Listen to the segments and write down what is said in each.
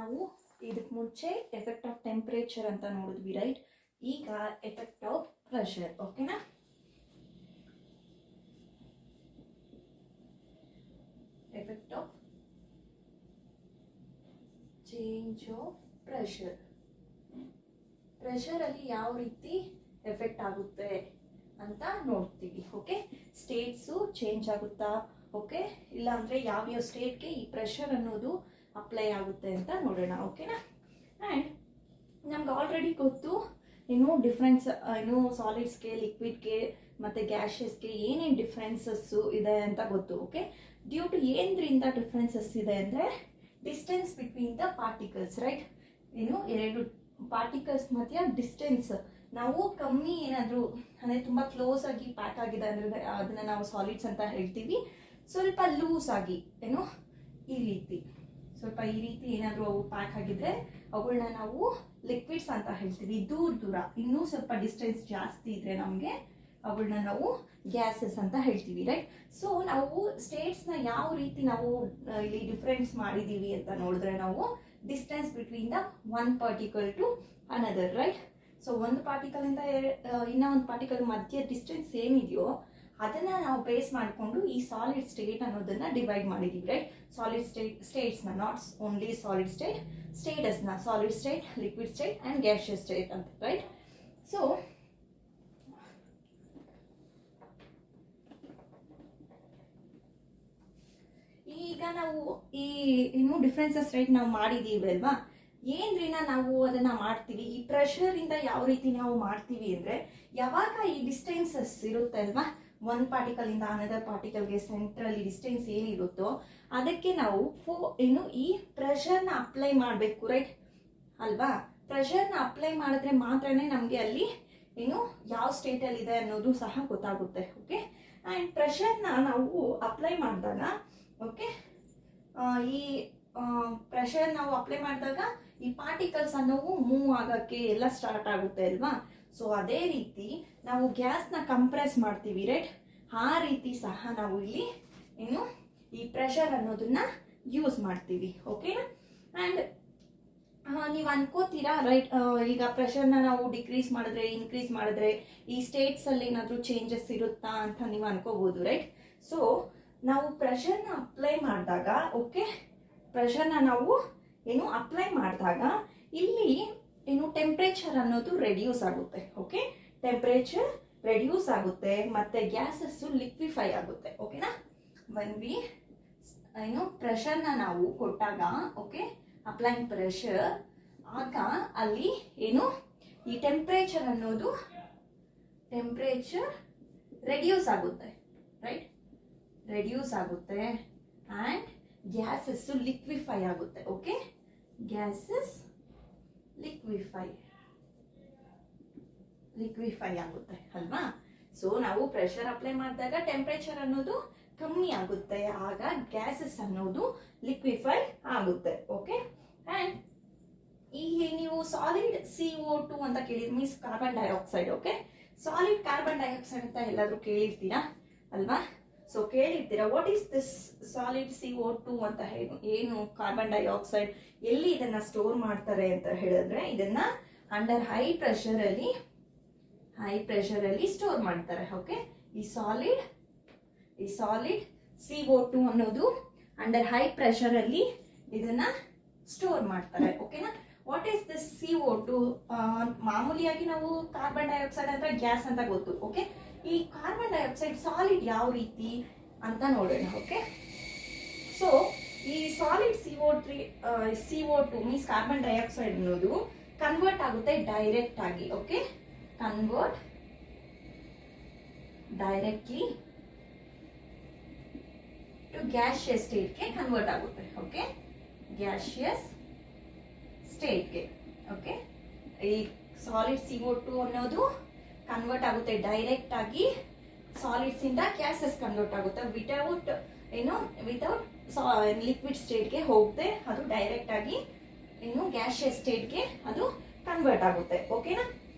ನಾವು ಇದಕ್ಕೆ ಮುಂಚೆ ಎಫೆಕ್ಟ್ ಆಫ್ ಟೆಂಪ್ರೇಚರ್ ಅಂತ ನೋಡಿದ್ವಿ ರೈಟ್. ಈಗ ಎಫೆಕ್ಟ್ ಆಫ್ ಪ್ರೆಷರ್. ಓಕೆನಾ? Effect of change of pressure. Pressure ಅಲ್ಲಿ ಯಾವ ರೀತಿ ಎಫೆಕ್ಟ್ ಆಗುತ್ತೆ ಅಂತ ನೋಡ್ತೀವಿ. ಓಕೆ, ಸ್ಟೇಟ್ಸು ಚೇಂಜ್ ಆಗುತ್ತಾ, ಓಕೆ, ಇಲ್ಲ ಅಂದರೆ ಯಾವ್ಯಾವ ಸ್ಟೇಟ್ಗೆ ಈ ಪ್ರೆಷರ್ ಅನ್ನೋದು ಅಪ್ಲೈ ಆಗುತ್ತೆ ಅಂತ ನೋಡೋಣ. ಓಕೆನಾ? ಆ್ಯಂಡ್ ನಮ್ಗೆ ಆಲ್ರೆಡಿ ಗೊತ್ತು ಏನು ಡಿಫ್ರೆನ್ಸ್, ಏನು ಸಾಲಿಡ್ಸ್ಗೆ, ಲಿಕ್ವಿಡ್ಗೆ ಮತ್ತು ಗ್ಯಾಷಸ್ಗೆ ಏನೇನು ಡಿಫ್ರೆನ್ಸಸ್ಸು ಇದೆ ಅಂತ ಗೊತ್ತು. ಓಕೆ, ಡ್ಯೂ ಟು ಏನರಿಂದ ಡಿಫ್ರೆನ್ಸಸ್ ಇದೆ ಅಂದರೆ distance between the particles, right. ಏನು ಎರಡು ಪಾರ್ಟಿಕಲ್ಸ್ ಮಧ್ಯ ಡಿಸ್ಟೆನ್ಸ್ ನಾವು ಕಮ್ಮಿ ಏನಾದರೂ ಅಂದರೆ ತುಂಬ ಕ್ಲೋಸ್ ಆಗಿ ಪ್ಯಾಕ್ ಆಗಿದೆ ಅಂದರೆ ಅದನ್ನು ನಾವು ಸಾಲಿಡ್ಸ್ ಅಂತ ಹೇಳ್ತೀವಿ. ಸ್ವಲ್ಪ ಲೂಸ್ ಆಗಿ ಏನು ಈ ರೀತಿ ಸ್ವಲ್ಪ ಈ ರೀತಿ ಏನಾದರೂ ಅವು ಪ್ಯಾಕ್ ಆಗಿದ್ರೆ ಅವುಗಳನ್ನ ನಾವು ಲಿಕ್ವಿಡ್ಸ್ ಅಂತ ಹೇಳ್ತೀವಿ. ದೂರ ದೂರ ಇನ್ನೂ ಸ್ವಲ್ಪ ಡಿಸ್ಟೆನ್ಸ್ ಜಾಸ್ತಿ ಇದ್ರೆ ನಮಗೆ ಅವುಗಳನ್ನ ನಾವು ಗ್ಯಾಸಸ್ ಅಂತ ಹೇಳ್ತೀವಿ, ರೈಟ್. ಸೊ ನಾವು ಸ್ಟೇಟ್ಸ್ನ ಯಾವ ರೀತಿ ನಾವು ಇಲ್ಲಿ ಡಿಫ್ರೆನ್ಸ್ ಮಾಡಿದ್ದೀವಿ ಅಂತ ನೋಡಿದ್ರೆ ನಾವು distance between the one particle to another, right. So ಒಂದು ಪಾರ್ಟಿಕಲಿಂದ ಇನ್ನೂ ಒಂದು ಪಾರ್ಟಿಕಲ್ ಮಧ್ಯೆ ಡಿಸ್ಟೆನ್ಸ್ ಏನಿದೆಯೋ ಅದನ್ನು ನಾವು ಬೇಸ್ ಮಾಡಿಕೊಂಡು ಈ ಸಾಲಿಡ್ ಸ್ಟೇಟ್ ಅನ್ನೋದನ್ನು ಡಿವೈಡ್ ಮಾಡಿದ್ದೀವಿ, ರೈಟ್. ಸಾಲಿಡ್ ಸ್ಟೇಟ್ಸ್ನ, ನಾಟ್ ಓನ್ಲಿ ಸಾಲಿಡ್ ಸ್ಟೇಟಸ್ನ, solid state, liquid state and gaseous state ಅಂತ, ರೈಟ್. ಸೊ ಈಗ ನಾವು ಈ ಏನು ಡಿಫ್ರೆನ್ಸಸ್ ರೈಟ್ ನಾವು ಮಾಡಿದ್ದೀವಿ ಅಲ್ವಾ, ಏನ್ರಿನ ನಾವು ಅದನ್ನು ಮಾಡ್ತೀವಿ. ಈ ಪ್ರೆಷರಿಂದ ಯಾವ ರೀತಿ ನಾವು ಮಾಡ್ತೀವಿ ಅಂದರೆ ಯಾವಾಗ ಈ ಡಿಸ್ಟೆನ್ಸಸ್ ಇರುತ್ತೆ ಅಲ್ವಾ, ಒಂದು ಪಾರ್ಟಿಕಲಿಂದ ಅನದರ್ ಪಾರ್ಟಿಕಲ್ಗೆ ಸೆಂಟ್ರಲ್ಲಿ ಡಿಸ್ಟೆನ್ಸ್ ಏನಿರುತ್ತೋ ಅದಕ್ಕೆ ನಾವು ಏನು ಈ ಪ್ರೆಷರ್ನ ಅಪ್ಲೈ ಮಾಡಬೇಕು, ರೈಟ್ ಅಲ್ವಾ. ಪ್ರೆಷರ್ನ ಅಪ್ಲೈ ಮಾಡಿದ್ರೆ ಮಾತ್ರನೇ ನಮಗೆ ಅಲ್ಲಿ ಏನು ಯಾವ ಸ್ಟೇಟಲ್ಲಿದೆ ಅನ್ನೋದು ಸಹ ಗೊತ್ತಾಗುತ್ತೆ. ಓಕೆ, ಆ್ಯಂಡ್ ಪ್ರೆಷರ್ನ ನಾವು ಅಪ್ಲೈ ಮಾಡಿದಾಗ, ಓಕೆ, ಈ ಪ್ರೆಷರ್ ನಾವು ಅಪ್ಲೈ ಮಾಡಿದಾಗ ಈ ಪಾರ್ಟಿಕಲ್ಸ್ ಅನ್ನೋವು ಮೂವ್ ಆಗೋಕ್ಕೆ ಎಲ್ಲ ಸ್ಟಾರ್ಟ್ ಆಗುತ್ತೆ ಅಲ್ವಾ. ಸೊ ಅದೇ ರೀತಿ ನಾವು ಗ್ಯಾಸ್ನ ಕಂಪ್ರೆಸ್ ಮಾಡ್ತೀವಿ, ರೈಟ್. ಆ ರೀತಿ ಸಹ ನಾವು ಇಲ್ಲಿ ಏನು ಈ ಪ್ರೆಷರ್ ಅನ್ನೋದನ್ನ ಯೂಸ್ ಮಾಡ್ತೀವಿ. ಓಕೆನಾ? ಆ್ಯಂಡ್ ನೀವು ಅನ್ಕೋತೀರಾ, ರೈಟ್, ಈಗ ಪ್ರೆಷರ್ನ ನಾವು ಡಿಕ್ರೀಸ್ ಮಾಡಿದ್ರೆ, ಇನ್ಕ್ರೀಸ್ ಮಾಡಿದ್ರೆ ಈ ಸ್ಟೇಟ್ಸಲ್ಲಿ ಏನಾದರೂ ಚೇಂಜಸ್ ಇರುತ್ತಾ ಅಂತ ನೀವು ಅನ್ಕೋಬೋದು, ರೈಟ್. ಸೊ ನಾವು ಪ್ರೆಷರ್ನ ಅಪ್ಲೈ ಮಾಡಿದಾಗ, ಓಕೆ, ಪ್ರೆಷರ್ನ ನಾವು ಏನು ಅಪ್ಲೈ ಮಾಡಿದಾಗ ಇಲ್ಲಿ ಏನು ಟೆಂಪ್ರೇಚರ್ ಅನ್ನೋದು ರೆಡ್ಯೂಸ್ ಆಗುತ್ತೆ. ಓಕೆ, ಟೆಂಪ್ರೇಚರ್ ರೆಡ್ಯೂಸ್ ಆಗುತ್ತೆ ಮತ್ತು ಗ್ಯಾಸಸ್ಸು ಲಿಕ್ವಿಫೈ ಆಗುತ್ತೆ. ಓಕೆನಾ? ವಿ ಏನು ಪ್ರೆಷರ್ನ ನಾವು ಕೊಟ್ಟಾಗ, ಓಕೆ, ಅಪ್ಲೈಂಗ್ ಪ್ರೆಷರ್, ಆಗ ಅಲ್ಲಿ ಏನು ಈ ಟೆಂಪ್ರೇಚರ್ ಅನ್ನೋದು ರೆಡ್ಯೂಸ್ ಆಗುತ್ತೆ, ರೈಟ್, ರೆಡ್ಯೂಸ್ ಆಗುತ್ತೆ ಆ್ಯಂಡ್ ಗ್ಯಾಸಸ್ಸು ಲಿಕ್ವಿಫೈ ಆಗುತ್ತೆ. ಓಕೆ, ಗ್ಯಾಸಸ್ ಲಿಕ್ವಿಫೈ ಆಗುತ್ತೆ ಅಲ್ವಾ. ಸೊ ನಾವು ಪ್ರೆಷರ್ ಅಪ್ಲೈ ಮಾಡಿದಾಗ ಟೆಂಪ್ರೇಚರ್ ಅನ್ನೋದು ಕಮ್ಮಿ ಆಗುತ್ತೆ, ಆಗ ಗ್ಯಾಸಸ್ ಅನ್ನೋದು ಲಿಕ್ವಿಫೈ ಆಗುತ್ತೆ. ಓಕೆ, ಆ್ಯಂಡ್ ಈ ನೀವು ಸಾಲಿಡ್ CO2 ಅಂತ ಕೇಳಿದ್ರೆ means carbon dioxide. Okay, solid carbon dioxide ಅಂತ ಎಲ್ಲಾದರೂ ಕೇಳಿರ್ತೀರಾ ಅಲ್ವಾ. ಸೊ ಕೇಳಿರ್ತೀರಾ, what is this solid CO2 ಅಂತ ಏನು ಕಾರ್ಬನ್ ಡೈಆಕ್ಸೈಡ್, ಎಲ್ಲಿ ಇದನ್ನ ಸ್ಟೋರ್ ಮಾಡ್ತಾರೆ ಅಂತ ಹೇಳಿದ್ರೆ ಇದನ್ನ ಅಂಡರ್ ಹೈ ಪ್ರೆಷರಲ್ಲಿ ಸ್ಟೋರ್ ಮಾಡ್ತಾರೆ. ಓಕೆ, ಈ ಸಾಲಿಡ್ CO2 ಅನ್ನೋದು ಅಂಡರ್ ಹೈ ಪ್ರೆಷರಲ್ಲಿ ಇದನ್ನ ಸ್ಟೋರ್ ಮಾಡ್ತಾರೆ. ಓಕೆನಾ? What is this CO2? ಮಾಮೂಲಿಯಾಗಿ ನಾವು ಕಾರ್ಬನ್ ಡೈಆಕ್ಸೈಡ್ ಅಂದ್ರೆ ಗ್ಯಾಸ್ ಅಂತ ಗೊತ್ತು. ಓಕೆ, ಈ ಕಾರ್ಬನ್ ಡೈಆಕ್ಸೈಡ್ ಸಾಲಿಡ್ ಯಾವ ರೀತಿ ಅಂತ ನೋಡೋಣ. ಓಕೆ, ಸೊ ಈ solid CO2 means carbon dioxide ಅನ್ನೋದು ಕನ್ವರ್ಟ್ ಆಗುತ್ತೆ ಡೈರೆಕ್ಟ್ ಆಗಿ. Okay, convert directly to gaseous ಸ್ಟೇಟ್ಗೆ ಕನ್ವರ್ಟ್ ಆಗುತ್ತೆ. ಓಕೆ, ಗ್ಯಾಸಿಯಸ್ ಸ್ಟೇಟ್ಗೆ. ಓಕೆ, ಈ ಸಾಲಿಡ್ CO2 ಅನ್ನೋದು ಕನ್ವರ್ಟ್ ಆಗುತ್ತೆ ಡೈರೆಕ್ಟ್ ಆಗಿ, ಸಾಲಿಡ್ಸ್ ಇಂದ ಗ್ಯಾಸಸ್ ಕನ್ವರ್ಟ್ ಆಗುತ್ತೆ, ವಿತೌಟ್ ಲಿಕ್ವಿಡ್ ಸ್ಟೇಟ್ಗೆ ಹೋಗುತ್ತೆ, ಅದು ಡೈರೆಕ್ಟ್ ಆಗಿ ಗ್ಯಾಸಿಯಸ್ ಸ್ಟೇಟ್ಗೆ ಅದು ಕನ್ವರ್ಟ್ ಆಗುತ್ತೆ. ಓಕೆನಾ?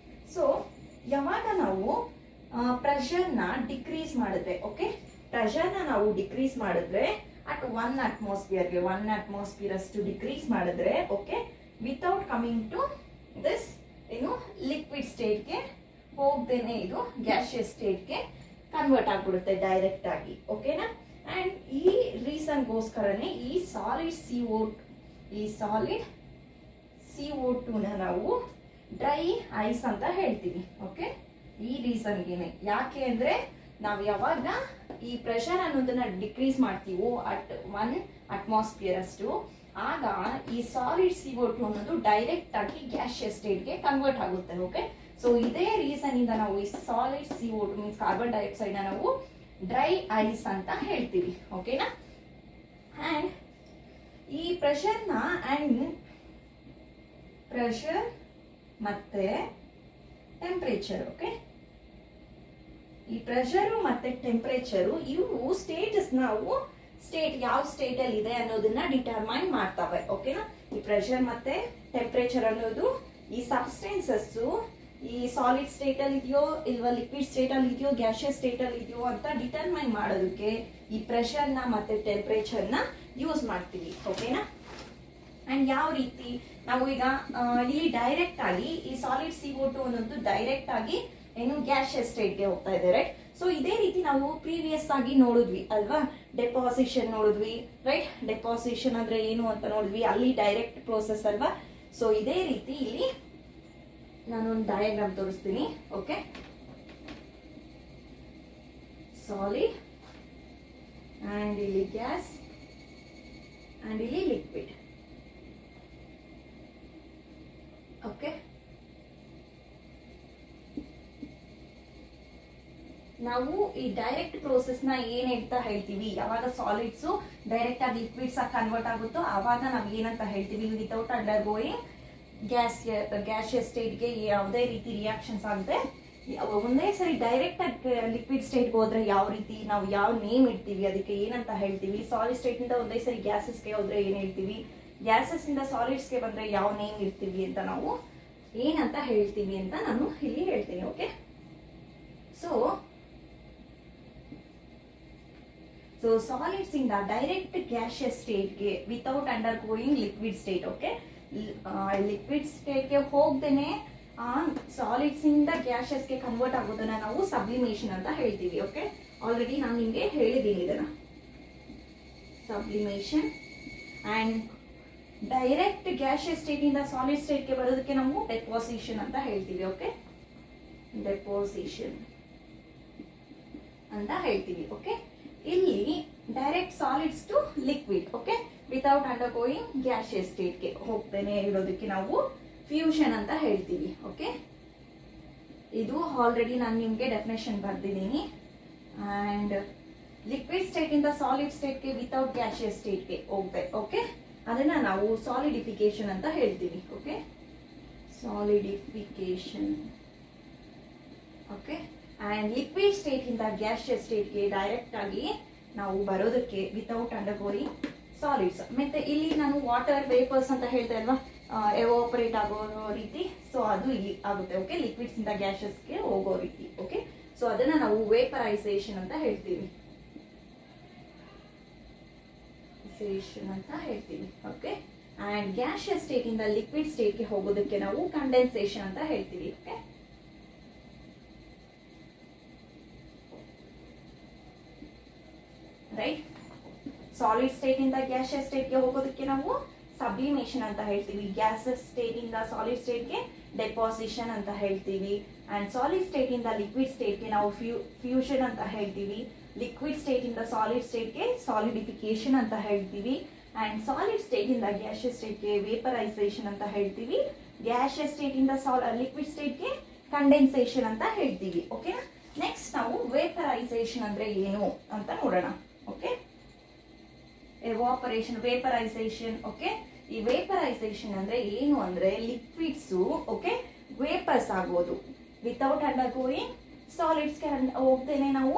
ಸೊ ಯಾವಾಗ ನಾವು ಪ್ರೆಷರ್ನ ಡಿಕ್ರೀಸ್ ಮಾಡಿದ್ರೆ, ಓಕೆ, ಪ್ರೆಷರ್ನ ನಾವು ಡಿಕ್ರೀಸ್ ಮಾಡಿದ್ರೆ ಅಟ್ 1 atmosphere ಅಷ್ಟು ಡಿಕ್ರೀಸ್ ಮಾಡಿದ್ರೆ okay without coming to this ಏನು ಲಿಕ್ವಿಡ್ ಸ್ಟೇಟ್ಗೆ ಹೋಗ್ದೇನೆ ಇದು ಗ್ಯಾಸಿಯಸ್ ಸ್ಟೇಟ್ಗೆ ಕನ್ವರ್ಟ್ ಆಗ್ಬಿಡುತ್ತೆ ಡೈರೆಕ್ಟ್ ಆಗಿ ಓಕೆನಾ. ಅಂಡ್ ಈ ರೀಸನ್ಗೋಸ್ಕರನೇ ಈ ಸಾಲಿಡ್ CO2 ನಾವು ಡ್ರೈ ಐಸ್ ಅಂತ ಹೇಳ್ತೀವಿ ಓಕೆ. ಈ ರೀಸನ್ಗೆನೆ ಯಾಕೆ ಅಂದ್ರೆ ನಾವು ಯಾವಾಗ ಈ ಪ್ರೆಷರ್ ಅನ್ನೋದನ್ನ ಡಿಕ್ರೀಸ್ ಮಾಡ್ತೀವೋ ಅಟ್ 1 atmosphere ಅಷ್ಟು ಆಗ ಈ ಸಾಲಿಡ್ CO2 ಅನ್ನೋದು ಡೈರೆಕ್ಟ್ ಆಗಿ ಗ್ಯಾಸಿಯಸ್ ಸ್ಟೇಟ್ಗೆ ಕನ್ವರ್ಟ್ ಆಗುತ್ತೆ ಓಕೆ. ಸೊ ಇದೇ ರೀಸನ್ ಇಂದ ನಾವು ಈ solid CO2 means carbon dioxide ನಾವು ಡ್ರೈ ಐಸ್ ಅಂತ ಹೇಳ್ತೀವಿ ಓಕೆನಾ. ಅಂಡ್ ಈ ಪ್ರೆಷರ್ ಮತ್ತೆ ಟೆಂಪರೇಚರ್ ಓಕೆ. ಈ ಪ್ರೆಷರು ಮತ್ತೆ ಟೆಂಪರೇಚರು ಇವು ನಾವು ಸ್ಟೇಟ್ ಯಾವ ಸ್ಟೇಟ್ ಅಲ್ಲಿ ಇದೆ ಅನ್ನೋದನ್ನ ಡಿಟರ್ಮೈನ್ ಮಾಡ್ತವೆ ಓಕೆನಾ. ಈ ಪ್ರೆಷರ್ ಮತ್ತೆ ಟೆಂಪರೇಚರ್ ಅನ್ನೋದು ಈ ಸಬ್ಸ್ಟೆನ್ಸಸ್ ಈ ಸಾಲಿಡ್ ಸ್ಟೇಟ್ ಅಲ್ಲಿ ಇದೆಯೋ ಇಲ್ವಾ ಲಿಕ್ವಿಡ್ ಸ್ಟೇಟ್ ಅಲ್ಲಿ ಇದೆಯೋ ಗ್ಯಾಸಿಯಸ್ ಸ್ಟೇಟ್ ಅಲ್ಲಿ ಇದೆಯೋ ಅಂತ ಡಿಟರ್ಮೈನ್ ಮಾಡೋದಕ್ಕೆ ಈ ಪ್ರೆಷರ್ ನ ಮತ್ತೆ ಟೆಂಪರೇಚರ್ ನ ಯೂಸ್ ಮಾಡ್ತೀವಿ ಓಕೆನಾ. ಅಂಡ್ ಯಾವ ರೀತಿ ನಾವು ಈಗ ಇಲ್ಲಿ ಡೈರೆಕ್ಟ್ ಆಗಿ ಈ ಸಾಲಿಡ್ CO2 ಅನ್ನೋದು ಡೈರೆಕ್ಟ್ ಆಗಿ ಏನು ಗ್ಯಾಸಿಯಸ್ ಸ್ಟೇಟ್ಗೆ ಹೋಗ್ತಾ ಇದೆ ರೈಟ್. ಸೊ ಇದೇ ರೀತಿ ನಾವು ಪ್ರೀವಿಯಸ್ ಆಗಿ ನೋಡಿದ್ವಿ ಅಲ್ವಾ, ಡೆಪಾಸಿಷನ್ ನೋಡಿದ್ವಿ ರೈಟ್. ಡೆಪಾಸಿಷನ್ ಅಂದ್ರೆ ಏನು ಅಂತ ನೋಡಿದ್ವಿ, ಅಲ್ಲಿ ಡೈರೆಕ್ಟ್ ಪ್ರೋಸೆಸ್ ಅಲ್ವಾ. ಸೊ ಇದೇ ರೀತಿ ಇಲ್ಲಿ ನಾನೊಂದು ಡಯಾಗ್ರಾಮ್ ತೋರಿಸ್ತೀನಿ ಓಕೆ. ಸಾಲಿಡ್ ಅಂಡ್ ಇಲ್ಲಿ ಗ್ಯಾಸ್ ಅಂಡ್ ಇಲ್ಲಿ ಲಿಕ್ವಿಡ್ ಓಕೆ. ನಾವು ಈ ಡೈರೆಕ್ಟ್ ಪ್ರೋಸೆಸ್ ನ ಏನಂತ ಹೇಳ್ತೀವಿ, ಯಾವಾಗ ಸಾಲಿಡ್ಸ್ ಡೈರೆಕ್ಟ್ ಆಗಿ ಲಿಕ್ವಿಡ್ಸ್ ಆಗಿ ಕನ್ವರ್ಟ್ ಆಗುತ್ತೋ ಆವಾಗ ನಾವು ಏನಂತ ಹೇಳ್ತೀವಿ, ವಿತೌಟ್ ಅಂಡರ್ ಗೋಯಿಂಗ್ ಗ್ಯಾಸಿಯಸ್ ಸ್ಟೇಟ್ಗೆ ಯಾವುದೇ ರೀತಿ ರಿಯಾಕ್ಷನ್ಸ್ ಆಗದೆ ಒಂದೇ ಸರಿ ಡೈರೆಕ್ಟ್ ಆಗಿ ಲಿಕ್ವಿಡ್ ಸ್ಟೇಟ್ಗೆ ಹೋದ್ರೆ ಯಾವ ರೀತಿ ನಾವು ಯಾವ ನೇಮ್ ಇಡ್ತೀವಿ, ಅದಕ್ಕೆ ಏನಂತ ಹೇಳ್ತೀವಿ. ಸಾಲಿಡ್ ಸ್ಟೇಟ್ ಇಂದ ಒಂದೇ ಸರಿ ಗ್ಯಾಸಸ್ಗೆ ಹೋದ್ರೆ ಏನ್ ಹೇಳ್ತೀವಿ, ಗ್ಯಾಸಸ್ ಇಂದ ಸಾಲಿಡ್ಸ್ಗೆ ಬಂದ್ರೆ ಯಾವ ನೇಮ್ ಇಡ್ತೀವಿ ಅಂತ ನಾವು ಏನಂತ ಹೇಳ್ತೀವಿ ಅಂತ ನಾನು ಇಲ್ಲಿ ಹೇಳ್ತೀನಿ ಓಕೆ. ಸೊ ಸಾಲಿಡ್ಸ್ ಇಂದ ಡೈರೆಕ್ಟ್ ಗ್ಯಾಸಿಯಸ್ ಸ್ಟೇಟ್ಗೆ without undergoing liquid state okay. Liquid ಸ್ಟೇಟ್ಗೆ ಹೋಗ್ದೇನೆ ಸಾಲಿಡ್ಸ್ ಇಂದ ಗ್ಯಾಸಿಯಸ್ಗೆ ಕನ್ವರ್ಟ್ ಆಗೋದನ್ನ ನಾವು ಸಬ್ಲಿಮೇಷನ್ ಅಂತ ಹೇಳ್ತೀವಿ ಓಕೆ. ಆಲ್ರೆಡಿ ನಾನು ನಿಮ್ಗೆ ಹೇಳಿದ್ದೀನಿ ಇದನ್ನ sublimation. And direct gaseous state ಇಂದ ಸಾಲಿಡ್ ಸ್ಟೇಟ್ಗೆ ಬರೋದಕ್ಕೆ ನಾವು ಡೆಪೋಸಿಷನ್ ಅಂತ ಹೇಳ್ತೀವಿ ಓಕೆ. ಡೆಪೋಸಿಷನ್ ಅಂತ ಹೇಳ್ತೀವಿ ಓಕೆ. ಇಲ್ಲಿ direct solids to liquid okay without undergoing gaseous ಸ್ಟೇಟ್ಗೆ ಹೋಗ್ತೇನೆ ಇರೋದಕ್ಕೆ ನಾವು ಫ್ಯೂಷನ್ ಅಂತ ಹೇಳ್ತೀವಿ ಓಕೆ. ಇದು ಆಲ್ರೆಡಿ ನಾನು ನಿಮ್ಗೆ ಡೆಫಿನೇಷನ್ ಬರ್ದಿದ್ದೀನಿ. ಅಂಡ್ ಲಿಕ್ವಿಡ್ ಸ್ಟೇಟ್ ಇಂದ ಸಾಲಿಡ್ ಸ್ಟೇಟ್ಗೆ ವಿತೌಟ್ ಗ್ಯಾಸಿಯಸ್ ಸ್ಟೇಟ್ಗೆ ಹೋಗ್ತೆ ಓಕೆ, ಅದನ್ನ ನಾವು ಸಾಲಿಡಿಫಿಕೇಶನ್ ಅಂತ ಹೇಳ್ತೀವಿ okay. Solidification okay. And liquid state ಇಂದ ಗ್ಯಾಸಿಯಸ್ ಸ್ಟೇಟ್ಗೆ ಡೈರೆಕ್ಟ್ ಆಗಿ ನಾವು ಬರೋದಕ್ಕೆ ವಿತೌಟ್ ಅಂಡರ್ ಗೋಯಿಂಗ್ ಸಾಲಿಡ್ಸ್. ಮತ್ತೆ ಇಲ್ಲಿ ನಾನು ವಾಟರ್ ವೇಪರ್ಸ್ ಅಂತ ಹೇಳ್ತಾ ಇಲ್ವಾ, ಎವಾಪರೇಟ್ ಆಗೋ ರೀತಿ, ಸೊ ಅದು ಇಲ್ಲಿ ಆಗುತ್ತೆ ಓಕೆ. ಲಿಕ್ವಿಡ್ಸ್ ಇಂದ ಗ್ಯಾಸಸ್ಗೆ ಹೋಗೋ ರೀತಿ ಓಕೆ. ಸೊ ಅದನ್ನ ನಾವು ವೇಪರೈಸೇಷನ್ ಅಂತ ಹೇಳ್ತೀವಿ ಅಂತ ಹೇಳ್ತೀವಿ ಓಕೆ. ಅಂಡ್ ಗ್ಯಾಸಿಯಸ್ ಸ್ಟೇಟ್ ಇಂದ ಲಿಕ್ವಿಡ್ ಸ್ಟೇಟ್ಗೆ ಹೋಗೋದಕ್ಕೆ ನಾವು ಕಂಡೆನ್ಸೇಷನ್ ಅಂತ ಹೇಳ್ತೀವಿ ಓಕೆ. ರೈಟ್. ಸಾಲಿಡ್ ಸ್ಟೇಟ್ ಇಂದ ಗ್ಯಾಸಿಯಸ್ ಸ್ಟೇಟ್ಗೆ ಹೋಗೋದಕ್ಕೆ ನಾವು ಸಬ್ಲಿಮೇಷನ್ ಅಂತ ಹೇಳ್ತೀವಿ. ಗ್ಯಾಸಸ್ ಸ್ಟೇಟ್ ಇಂದ ಸಾಲಿಡ್ ಸ್ಟೇಟ್ಗೆ ಡೆಪಾಸಿಷನ್ ಅಂತ ಹೇಳ್ತೀವಿ. ಅಂಡ್ ಸಾಲಿಡ್ ಸ್ಟೇಟ್ ಇಂದ ಲಿಕ್ವಿಡ್ ಸ್ಟೇಟ್ಗೆ ನಾವು ಫ್ಯೂಷನ್ ಅಂತ ಹೇಳ್ತೀವಿ. ಲಿಕ್ವಿಡ್ ಸ್ಟೇಟ್ ಇಂದ ಸಾಲಿಡ್ ಸ್ಟೇಟ್ಗೆ ಸಾಲಿಡಿಫಿಕೇಶನ್ ಅಂತ ಹೇಳ್ತೀವಿ. ಅಂಡ್ ಸಾಲಿಡ್ ಸ್ಟೇಟ್ ಇಂದ ಗ್ಯಾಸಿಯಸ್ ಸ್ಟೇಟ್ಗೆ ವೇಪರೈಸೇಷನ್ ಅಂತ ಹೇಳ್ತೀವಿ. ಗ್ಯಾಸಿಯಸ್ ಸ್ಟೇಟ್ ಇಂದ ಲಿಕ್ವಿಡ್ ಸ್ಟೇಟ್ಗೆ ಕಂಡೆನ್ಸೇಷನ್ ಅಂತ ಹೇಳ್ತೀವಿ ಓಕೆ. ನೆಕ್ಸ್ಟ್ ನಾವು ವೇಪರೈಸೇಷನ್ ಅಂದ್ರೆ ಏನು ಅಂತ ನೋಡೋಣ ಓಕೆ. Evaporation, vaporisation okay. ಈ ವೇಪರೈಸೇಷನ್ ಅಂದ್ರೆ ಏನು ಅಂದ್ರೆ ಲಿಕ್ವಿಡ್ಸ್ ಓಕೆ ವೇಪರ್ಸ್ ಆಗೋದು ವಿತೌಟ್ ಅಂಡರ್ ಗೋಯಿಂಗ್ ಸಾಲಿಡ್ಸ್ಗೆ ಹೋಗ್ತೇನೆ ನಾವು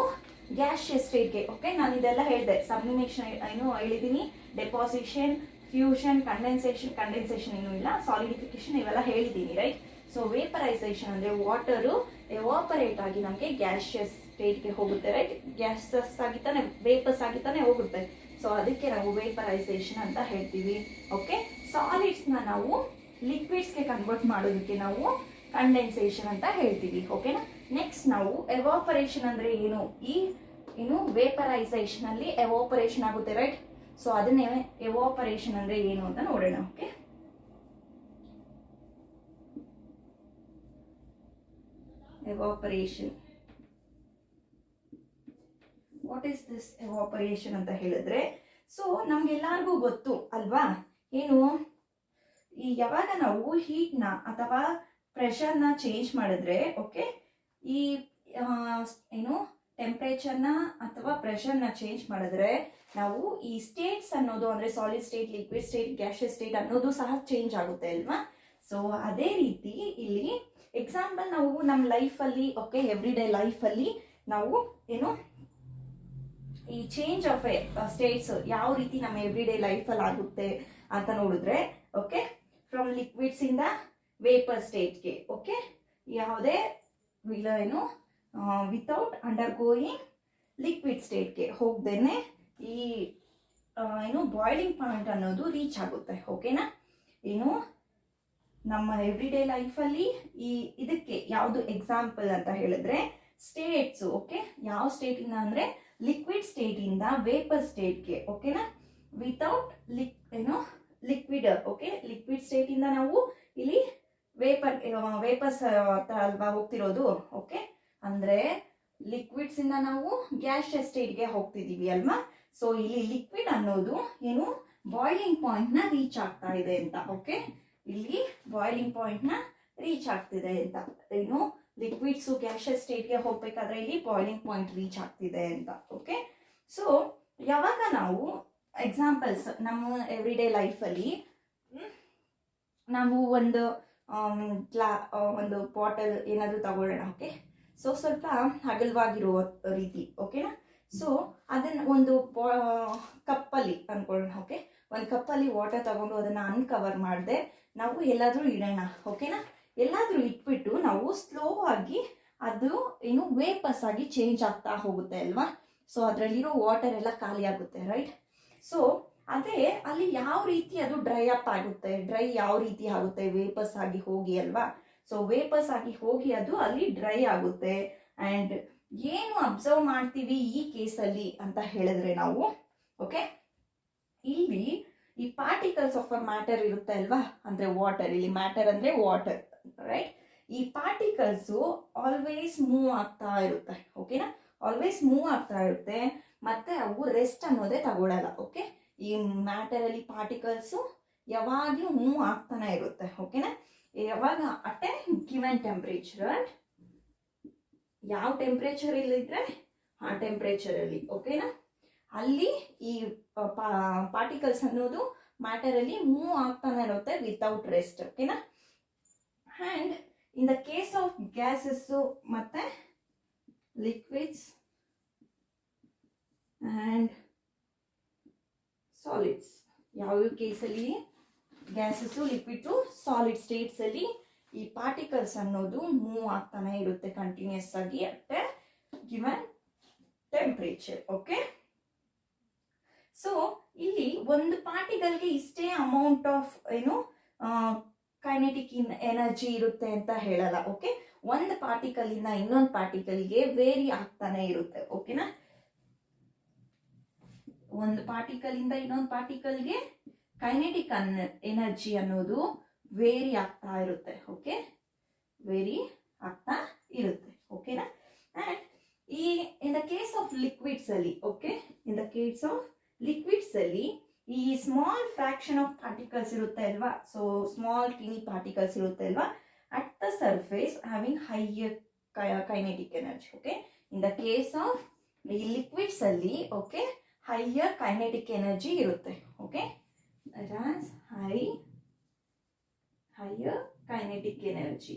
ಗ್ಯಾಸಿಯಸ್ ಸ್ಟೇಟ್ಗೆ ಓಕೆ. ನಾನು ಇದೆಲ್ಲ ಹೇಳಿದೆ, ಸಬ್ಲಿಮೇಷನ್ ಏನು ಹೇಳಿದ್ದೀನಿ, ಡೆಪಾಸಿಷನ್, ಫ್ಯೂಷನ್, ಕಂಡೆನ್ಸೇಷನ್ ಏನೂ ಇಲ್ಲ, ಸಾಲಿಡಿಫಿಕೇಶನ್ ಇವೆಲ್ಲ ಹೇಳಿದ್ದೀನಿ ರೈಟ್. ಸೊ ವೇಪರೈಸೇಷನ್ ಅಂದ್ರೆ ವಾಟರು ಎವಾಪರೇಟ್ ಆಗಿ ನಮಗೆ ಗ್ಯಾಸಿಯಸ್ ಸ್ಟೇಟ್ಗೆ ಹೋಗುತ್ತೆ ರೈಟ್. ಗ್ಯಾಸಸ್ ಆಗಿತಾನೆ ವೇಪರ್ಸ್ ಆಗಿತಾನೆ ಹೋಗುತ್ತೆ. ಸೊ ಅದಕ್ಕೆ ನಾವು ವೇಪರೈಸೇಷನ್ ಅಂತ ಹೇಳ್ತೀವಿ. ಓಕೆ, ಸಾಲಿಡ್ಸ್ನ ನಾವು ಲಿಕ್ವಿಡ್ಸ್ಗೆ ಕನ್ವರ್ಟ್ ಮಾಡೋದಕ್ಕೆ ನಾವು ಕಂಡೆನ್ಸೇಷನ್ ಅಂತ ಹೇಳ್ತೀವಿ. ಓಕೆನಾ. ನೆಕ್ಸ್ಟ್ ನಾವು ಎವಾಪರೇಷನ್ ಅಂದ್ರೆ ಏನು, ಇನ್ನು ವೇಪರೈಸೇಷನ್ ಅಲ್ಲಿ ಎವಾಪರೇಷನ್ ಆಗುತ್ತೆ, ರೈಟ್. ಸೊ ಅದನ್ನೇ ಎವಾಪರೇಷನ್ ಅಂದ್ರೆ ಏನು ಅಂತ ನೋಡೋಣ. Okay, evaporation, what is this evaporation ಅಂತ ಹೇಳಿದ್ರೆ, ಸೊ ನಮ್ಗೆಲ್ಲರಿಗೂ ಗೊತ್ತು ಅಲ್ವಾ, ಏನು ಈ ಯಾವಾಗ ನಾವು ಹೀಟ್ನ ಅಥವಾ ಪ್ರೆಷರ್ನ ಚೇಂಜ್ ಮಾಡಿದ್ರೆ, ಓಕೆ, ಈ ಏನು ಟೆಂಪ್ರೇಚರ್ನ ಅಥವಾ ಪ್ರೆಷರ್ನ ಚೇಂಜ್ ಮಾಡಿದ್ರೆ ನಾವು ಈ ಸ್ಟೇಟ್ಸ್ ಅನ್ನೋದು ಅಂದ್ರೆ solid state, liquid state, gaseous state ಅನ್ನೋದು ಸಹ ಚೇಂಜ್ ಆಗುತ್ತೆ ಅಲ್ವಾ. ಸೊ ಅದೇ ರೀತಿ ಇಲ್ಲಿ ಎಕ್ಸಾಂಪಲ್ ನಾವು ನಮ್ಮ ಲೈಫಲ್ಲಿ, ಓಕೆ, ಎವ್ರಿ ಡೇ ಲೈಫಲ್ಲಿ ನಾವು ಏನು ಈ ಚೇಂಜ್ ಆಫ್ ಸ್ಟೇಟ್ಸ್ ಯಾವ ರೀತಿ ನಮ್ಮ ಎವ್ರಿ ಡೇ ಲೈಫಲ್ಲಿ ಆಗುತ್ತೆ ಅಂತ ನೋಡಿದ್ರೆ, ಓಕೆ, ಫ್ರಮ್ ಲಿಕ್ವಿಡ್ಸ್ ಇಂದ ವೇಪರ್ ಸ್ಟೇಟ್ಗೆ, ಓಕೆ, ಯಾವುದೇ ಏನು ವಿತೌಟ್ ಅಂಡರ್ ಗೋಯಿಂಗ್ ಲಿಕ್ವಿಡ್ ಸ್ಟೇಟ್ಗೆ ಹೋಗ್ದೇನೆ ಈ ಏನು ಬಾಯ್ಲಿಂಗ್ ಪಾಯಿಂಟ್ ಅನ್ನೋದು ರೀಚ್ ಆಗುತ್ತೆ. ಓಕೆನಾ. ಏನು ನಮ್ಮ ಎವ್ರಿ ಡೇ ಲೈಫಲ್ಲಿ ಇದಕ್ಕೆ ಯಾವುದು ಎಕ್ಸಾಂಪಲ್ ಅಂತ ಹೇಳಿದ್ರೆ ಸ್ಟೇಟ್ಸ್. ಓಕೆ, ಯಾವ ಸ್ಟೇಟಿಂದ ಅಂದ್ರೆ ಲಿಕ್ವಿಡ್ ಸ್ಟೇಟಿಂದ ವೇಪರ್ ಸ್ಟೇಟ್ಗೆ, ಓಕೆನಾ, ವಿತೌಟ್ ಲಿಕ್ವಿಡ್. ಓಕೆ, ಲಿಕ್ವಿಡ್ ಸ್ಟೇಟಿಂದ ನಾವು ಇಲ್ಲಿ ವೇಪರ್ಸ್ ಅಲ್ವಾ ಹೋಗ್ತಿರೋದು. ಓಕೆ, ಅಂದ್ರೆ ಲಿಕ್ವಿಡ್ಸ್ ಇಂದ ನಾವು ಗ್ಯಾಸಿಯಸ್ ಸ್ಟೇಟ್ಗೆ ಹೋಗ್ತಿದೀವಿ ಅಲ್ವಾ. ಸೊ ಇಲ್ಲಿ ಲಿಕ್ವಿಡ್ ಅನ್ನೋದು ಏನು ಬಾಯ್ಲಿಂಗ್ ಪಾಯಿಂಟ್ ನ ರೀಚ್ ಆಗ್ತಾ ಇದೆ ಅಂತ. ಓಕೆ, ಇಲ್ಲಿ ಬಾಯ್ಲಿಂಗ್ ಪಾಯಿಂಟ್ ನ ರೀಚ್ ಆಗ್ತಿದೆ ಅಂತ, ಏನು ಲಿಕ್ವಿಡ್ಸ್ ಗ್ಯಾಸಿಯಸ್ ಸ್ಟೇಟ್ಗೆ ಹೋಗ್ಬೇಕಾದ್ರೆ ಇಲ್ಲಿ ಬಾಯ್ಲಿಂಗ್ ಪಾಯಿಂಟ್ ರೀಚ್ ಆಗ್ತಿದೆ ಅಂತ. ಓಕೆ, ಸೊ ಯಾವಾಗ ನಾವು ಎಕ್ಸಾಂಪಲ್ಸ್ ನಮ್ಮ ಎವ್ರಿ ಡೇ ಲೈಫಲ್ಲಿ ನಾವು ಒಂದು ಬಾಟಲ್ ಏನಾದರೂ ತಗೊಳ್ಳೋಣ. ಓಕೆ, ಸೊ ಸ್ವಲ್ಪ ಅಗಲವಾಗಿರುವ ರೀತಿ. ಓಕೆನಾ. ಸೊ ಅದನ್ನ ಒಂದು ಕಪ್ಪಲ್ಲಿ ಅನ್ಕೊಳ್ಳೋಣ. ಓಕೆ, ಒಂದು ಕಪ್ಪಲ್ಲಿ ವಾಟರ್ ತಗೊಂಡು ಅದನ್ನ ಅನ್ಕವರ್ ಮಾಡದೆ ನಾವು ಎಲ್ಲಾದ್ರೂ ಇಡೋಣ. ಓಕೆನಾ. ಎಲ್ಲಾದ್ರೂ ಇಟ್ಬಿಟ್ಟು ನಾವು ಸ್ಲೋ ಆಗಿ ಅದು ಏನು ವೇಪರ್ಸ್ ಆಗಿ ಚೇಂಜ್ ಆಗ್ತಾ ಹೋಗುತ್ತೆ ಅಲ್ವಾ. ಸೊ ಅದರಲ್ಲಿರೋ ವಾಟರ್ ಎಲ್ಲ ಖಾಲಿ ಆಗುತ್ತೆ, ರೈಟ್. ಸೊ ಅದೇ ಅಲ್ಲಿ ಯಾವ ರೀತಿ ಅದು ಡ್ರೈ ಅಪ್ ಆಗುತ್ತೆ, ಡ್ರೈ ಯಾವ ರೀತಿ ಆಗುತ್ತೆ ವೇಪರ್ಸ್ ಆಗಿ ಹೋಗಿ ಅಲ್ವಾ. ಸೊ ವೇಪರ್ಸ್ ಆಗಿ ಹೋಗಿ ಅದು ಅಲ್ಲಿ ಡ್ರೈ ಆಗುತ್ತೆ. ಅಂಡ್ ಏನು ಅಬ್ಸರ್ವ್ ಮಾಡ್ತೀವಿ ಈ ಕೇಸಲ್ಲಿ ಅಂತ ಹೇಳಿದ್ರೆ ನಾವು, ಓಕೆ, ಇಲ್ಲಿ ಈ ಪಾರ್ಟಿಕಲ್ಸ್ ಆಫ್ ಅ ಮ್ಯಾಟರ್ ಇರುತ್ತೆ ಅಲ್ವಾ, ಅಂದ್ರೆ ವಾಟರ್. ಇಲ್ಲಿ ಮ್ಯಾಟರ್ ಅಂದ್ರೆ ವಾಟರ್, ರೈಟ್. ಈ ಪಾರ್ಟಿಕಲ್ಸ್ ಆಲ್ವೇಸ್ ಮೂವ್ ಆಗ್ತಾ ಇರುತ್ತೆ. ಓಕೆನಾ, ಆಲ್ವೇಸ್ ಮೂವ್ ಆಗ್ತಾ ಇರುತ್ತೆ. ಮತ್ತೆ ಅವು ರೆಸ್ಟ್ ಅನ್ನೋದೇ ತಗೊಳ್ಳಲ್ಲ. ಓಕೆ, ಈ ಮ್ಯಾಟರ್ ಅಲ್ಲಿ ಪಾರ್ಟಿಕಲ್ಸ್ ಯಾವಾಗ್ಲೂ ಮೂವ್ ಆಗ್ತಾನೆ ಇರುತ್ತೆ. ಓಕೆನಾ. ಯಾವಾಗ ಅಟ್ ಎ ಗಿವನ್ ಟೆಂಪರೇಚರ್, ಯಾವ ಟೆಂಪರೇಚರ್ ಇಲ್ಲಿದ್ರೆ ಆ ಟೆಂಪರೇಚರ್ ಅಲ್ಲಿ, ಓಕೆನಾ, ಅಲ್ಲಿ ಈ ಪಾರ್ಟಿಕಲ್ಸ್ ಅನ್ನೋದು ಮ್ಯಾಟರ್ ಅಲ್ಲಿ ಮೂವ್ ಆಗ್ತಾನೆ ಇರುತ್ತೆ ವಿತೌಟ್ ರೆಸ್ಟ್. ಓಕೆನಾ. And in the case of gases ಮತ್ತೆ ಲಿಕ್ವಿಡ್ಸ್ ಅಂಡ್ ಸಾಲಿಡ್ಸ್, ಯಾವ ಕೇಸಲ್ಲಿ ಗ್ಯಾಸಸ್, ಲಿಕ್ವಿಡ್, ಸಾಲಿಡ್ ಸ್ಟೇಟ್ಸ್ ಅಲ್ಲಿ ಈ ಪಾರ್ಟಿಕಲ್ಸ್ ಅನ್ನೋದು ಮೂವ್ ಆಗ್ತಾನೆ ಇರುತ್ತೆ ಕಂಟಿನ್ಯೂಸ್ ಆಗಿ at A given temperature. Okay, so ಇಲ್ಲಿ ಒಂದು ಪಾರ್ಟಿಕಲ್ಗೆ ಇಷ್ಟೇ ಅಮೌಂಟ್ ಆಫ್ ಏನು ಕೈನೆಟಿಕ್ ಎನರ್ಜಿ ಇರುತ್ತೆ ಅಂತ ಹೇಳಲ್ಲ. ಓಕೆ, ಒಂದು ಪಾರ್ಟಿಕಲ್ ಇಂದ ಇನ್ನೊಂದು ಪಾರ್ಟಿಕಲ್ಗೆ ವೇರಿ ಆಗ್ತಾನೆ ಇರುತ್ತೆ. ಓಕೆನಾ. ಒಂದು ಪಾರ್ಟಿಕಲ್ ಇಂದ ಇನ್ನೊಂದು ಪಾರ್ಟಿಕಲ್ಗೆ ಕೈನೆಟಿಕ್ ಎನರ್ಜಿ ಅನ್ನೋದು ವೇರಿ ಆಗ್ತಾ ಇರುತ್ತೆ. ಓಕೆ, ವೇರಿ ಆಗ್ತಾ ಇರುತ್ತೆ. ಓಕೆನಾ. And in the case of liquids ಅಲ್ಲಿ, okay, in the case of liquids ಅಲ್ಲಿ ಈ ಸ್ಮಾಲ್ ಫ್ರಾಕ್ಷನ್ ಆಫ್ ಪಾರ್ಟಿಕಲ್ಸ್ ಇರುತ್ತೆ ಅಲ್ವಾ. ಸೊ ಸ್ಮಾಲ್ ಟಿನಿ ಪಾರ್ಟಿಕಲ್ಸ್ ಇರುತ್ತೆ ಅಲ್ವಾ at the surface having higher kinetic energy. Okay, in the case of liquids ಅಲ್ಲಿ, okay, higher kinetic energy ಇರುತ್ತೆ. Okay, higher kinetic energy.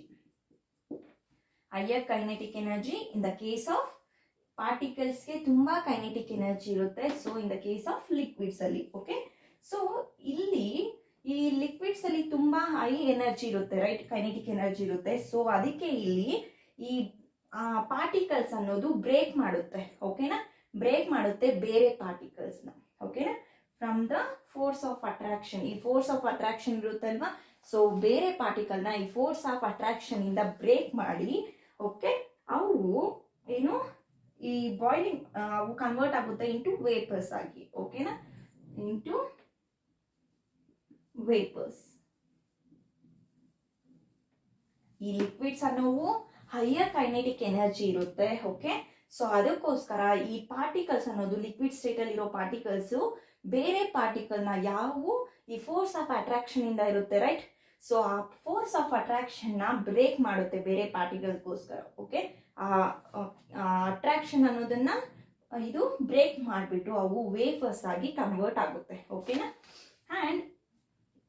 Higher kinetic energy in the case of particles ಗೆ ತುಂಬಾ kinetic energy ಇರುತ್ತೆ. So in the case of liquids ಅಲ್ಲಿ, okay, so ಇಲ್ಲಿ ಈ liquids ಅಲ್ಲಿ ತುಂಬಾ ಹೈ ಎನರ್ಜಿ ಇರುತ್ತೆ, ರೈಟ್, ಕೈನೆಟಿಕ್ ಎನರ್ಜಿ ಇರುತ್ತೆ. ಸೊ ಅದಕ್ಕೆ ಇಲ್ಲಿ ಈ ಪಾರ್ಟಿಕಲ್ಸ್ ಅನ್ನೋದು ಬ್ರೇಕ್ ಮಾಡುತ್ತೆ. ಓಕೆನಾ, ಬ್ರೇಕ್ ಮಾಡುತ್ತೆ ಬೇರೆ ಪಾರ್ಟಿಕಲ್ಸ್ನ. ಓಕೆನಾ. From the force of attraction, ಈ ಫೋರ್ಸ್ ಆಫ್ ಅಟ್ರಾಕ್ಷನ್ ಇರುತ್ತಲ್ವಾ, ಸೊ ಬೇರೆ ಪಾರ್ಟಿಕಲ್ನ ಈ ಫೋರ್ಸ್ ಆಫ್ ಅಟ್ರಾಕ್ಷನ್ ಇಂದ ಬ್ರೇಕ್ ಮಾಡಿ, ಓಕೆ, ಅವು ಏನು ಈ ಬಾಯ್ಲಿಂಗ್ ಅವು ಕನ್ವರ್ಟ್ ಆಗುತ್ತೆ ಇಂಟು ವೇಪರ್ಸ್ ಆಗಿ, ಓಕೆನಾ, ಇಂಟು ವೇಪರ್ಸ್. ಈ ಲಿಕ್ವಿಡ್ಸ್ ಅನ್ನೋವು ಹೈಯರ್ ಕೈನೆಟಿಕ್ ಎನರ್ಜಿ ಇರುತ್ತೆ, ಓಕೆ. ಸೊ ಅದಕ್ಕೋಸ್ಕರ ಈ ಪಾರ್ಟಿಕಲ್ಸ್ ಅನ್ನೋದು ಲಿಕ್ವಿಡ್ ಸ್ಟೇಟ್ ಅಲ್ಲಿ ಇರೋ ಪಾರ್ಟಿಕಲ್ಸ್ ಬೇರೆ ಪಾರ್ಟಿಕಲ್ನ ಯಾವುವು ಈ ಫೋರ್ಸ್ ಆಫ್ ಅಟ್ರಾಕ್ಷನ್ ಇಂದ ಇರುತ್ತೆ, ರೈಟ್. ಸೊ ಆ ಫೋರ್ಸ್ ಆಫ್ ಅಟ್ರಾಕ್ಷನ್ ನ ಬ್ರೇಕ್ ಮಾಡುತ್ತೆ ಬೇರೆ ಪಾರ್ಟಿಕಲ್ಸ್ಗೋಸ್ಕರ, ಓಕೆ. ಆ ಅಟ್ರಾಕ್ಷನ್ ಅನ್ನೋದನ್ನ ಇದು ಬ್ರೇಕ್ ಮಾಡಿಬಿಟ್ಟು ಅವು ವೇಫರ್ಸ್ ಆಗಿ ಕನ್ವರ್ಟ್ ಆಗುತ್ತೆ, ಓಕೆನಾ. ಅಂಡ್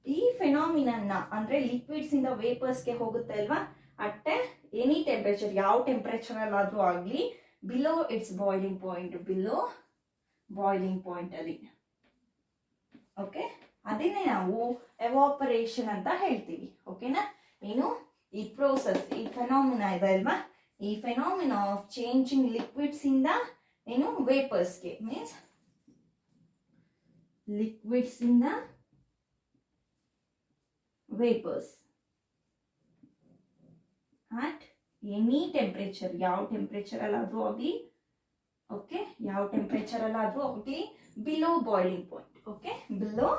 ಈ ಫೆನಾಮಿನನ್ನ ಅಂದ್ರೆ ಲಿಕ್ವಿಡ್ಸ್ ಇಂದ ವೇಪರ್ಸ್ಗೆ ಹೋಗುತ್ತೆ ಅಲ್ವಾ, ಅಟ್ ಎನಿ ಟೆಂಪರೇಚರ್, ಯಾವ ಟೆಂಪರೇಚರ್ ಅಲ್ಲಾದ್ರೂ ಆಗ್ಲಿ, below it's boiling point, below boiling point ಅಲ್ಲಿ, ಓಕೆ. ಅದನ್ನೇ ನಾವು ಎವಾಪರೇಷನ್ ಅಂತ ಹೇಳ್ತೀವಿ, ಓಕೆನಾ. ಏನು ಈ ಪ್ರೋಸೆಸ್, ಈ ಫೆನಾಮಿನಾ ಇದೆ ಅಲ್ವಾ, ಈ ಫೆನಾಮಿನಾ ಆಫ್ ಚೇಂಜಿಂಗ್ ಲಿಕ್ವಿಡ್ಸ್ ಇಂದ ಏನು ವೇಪರ್ಸ್ಗೆ, ಮೀನ್ಸ್ ಲಿಕ್ವಿಡ್ಸ್ ಇಂದ ವೇಪರ್ಸ್ at any temperature, ಯಾವ ಟೆಂಪರೇಚರ್ ಅಲ್ಲಾದ್ರೂ ಆಗಲಿ, ಓಕೆ, ಯಾವ ಟೆಂಪರೇಚರ್ ಅಲ್ಲಾದ್ರೂ ಆಗಲಿ, below boiling point, okay, below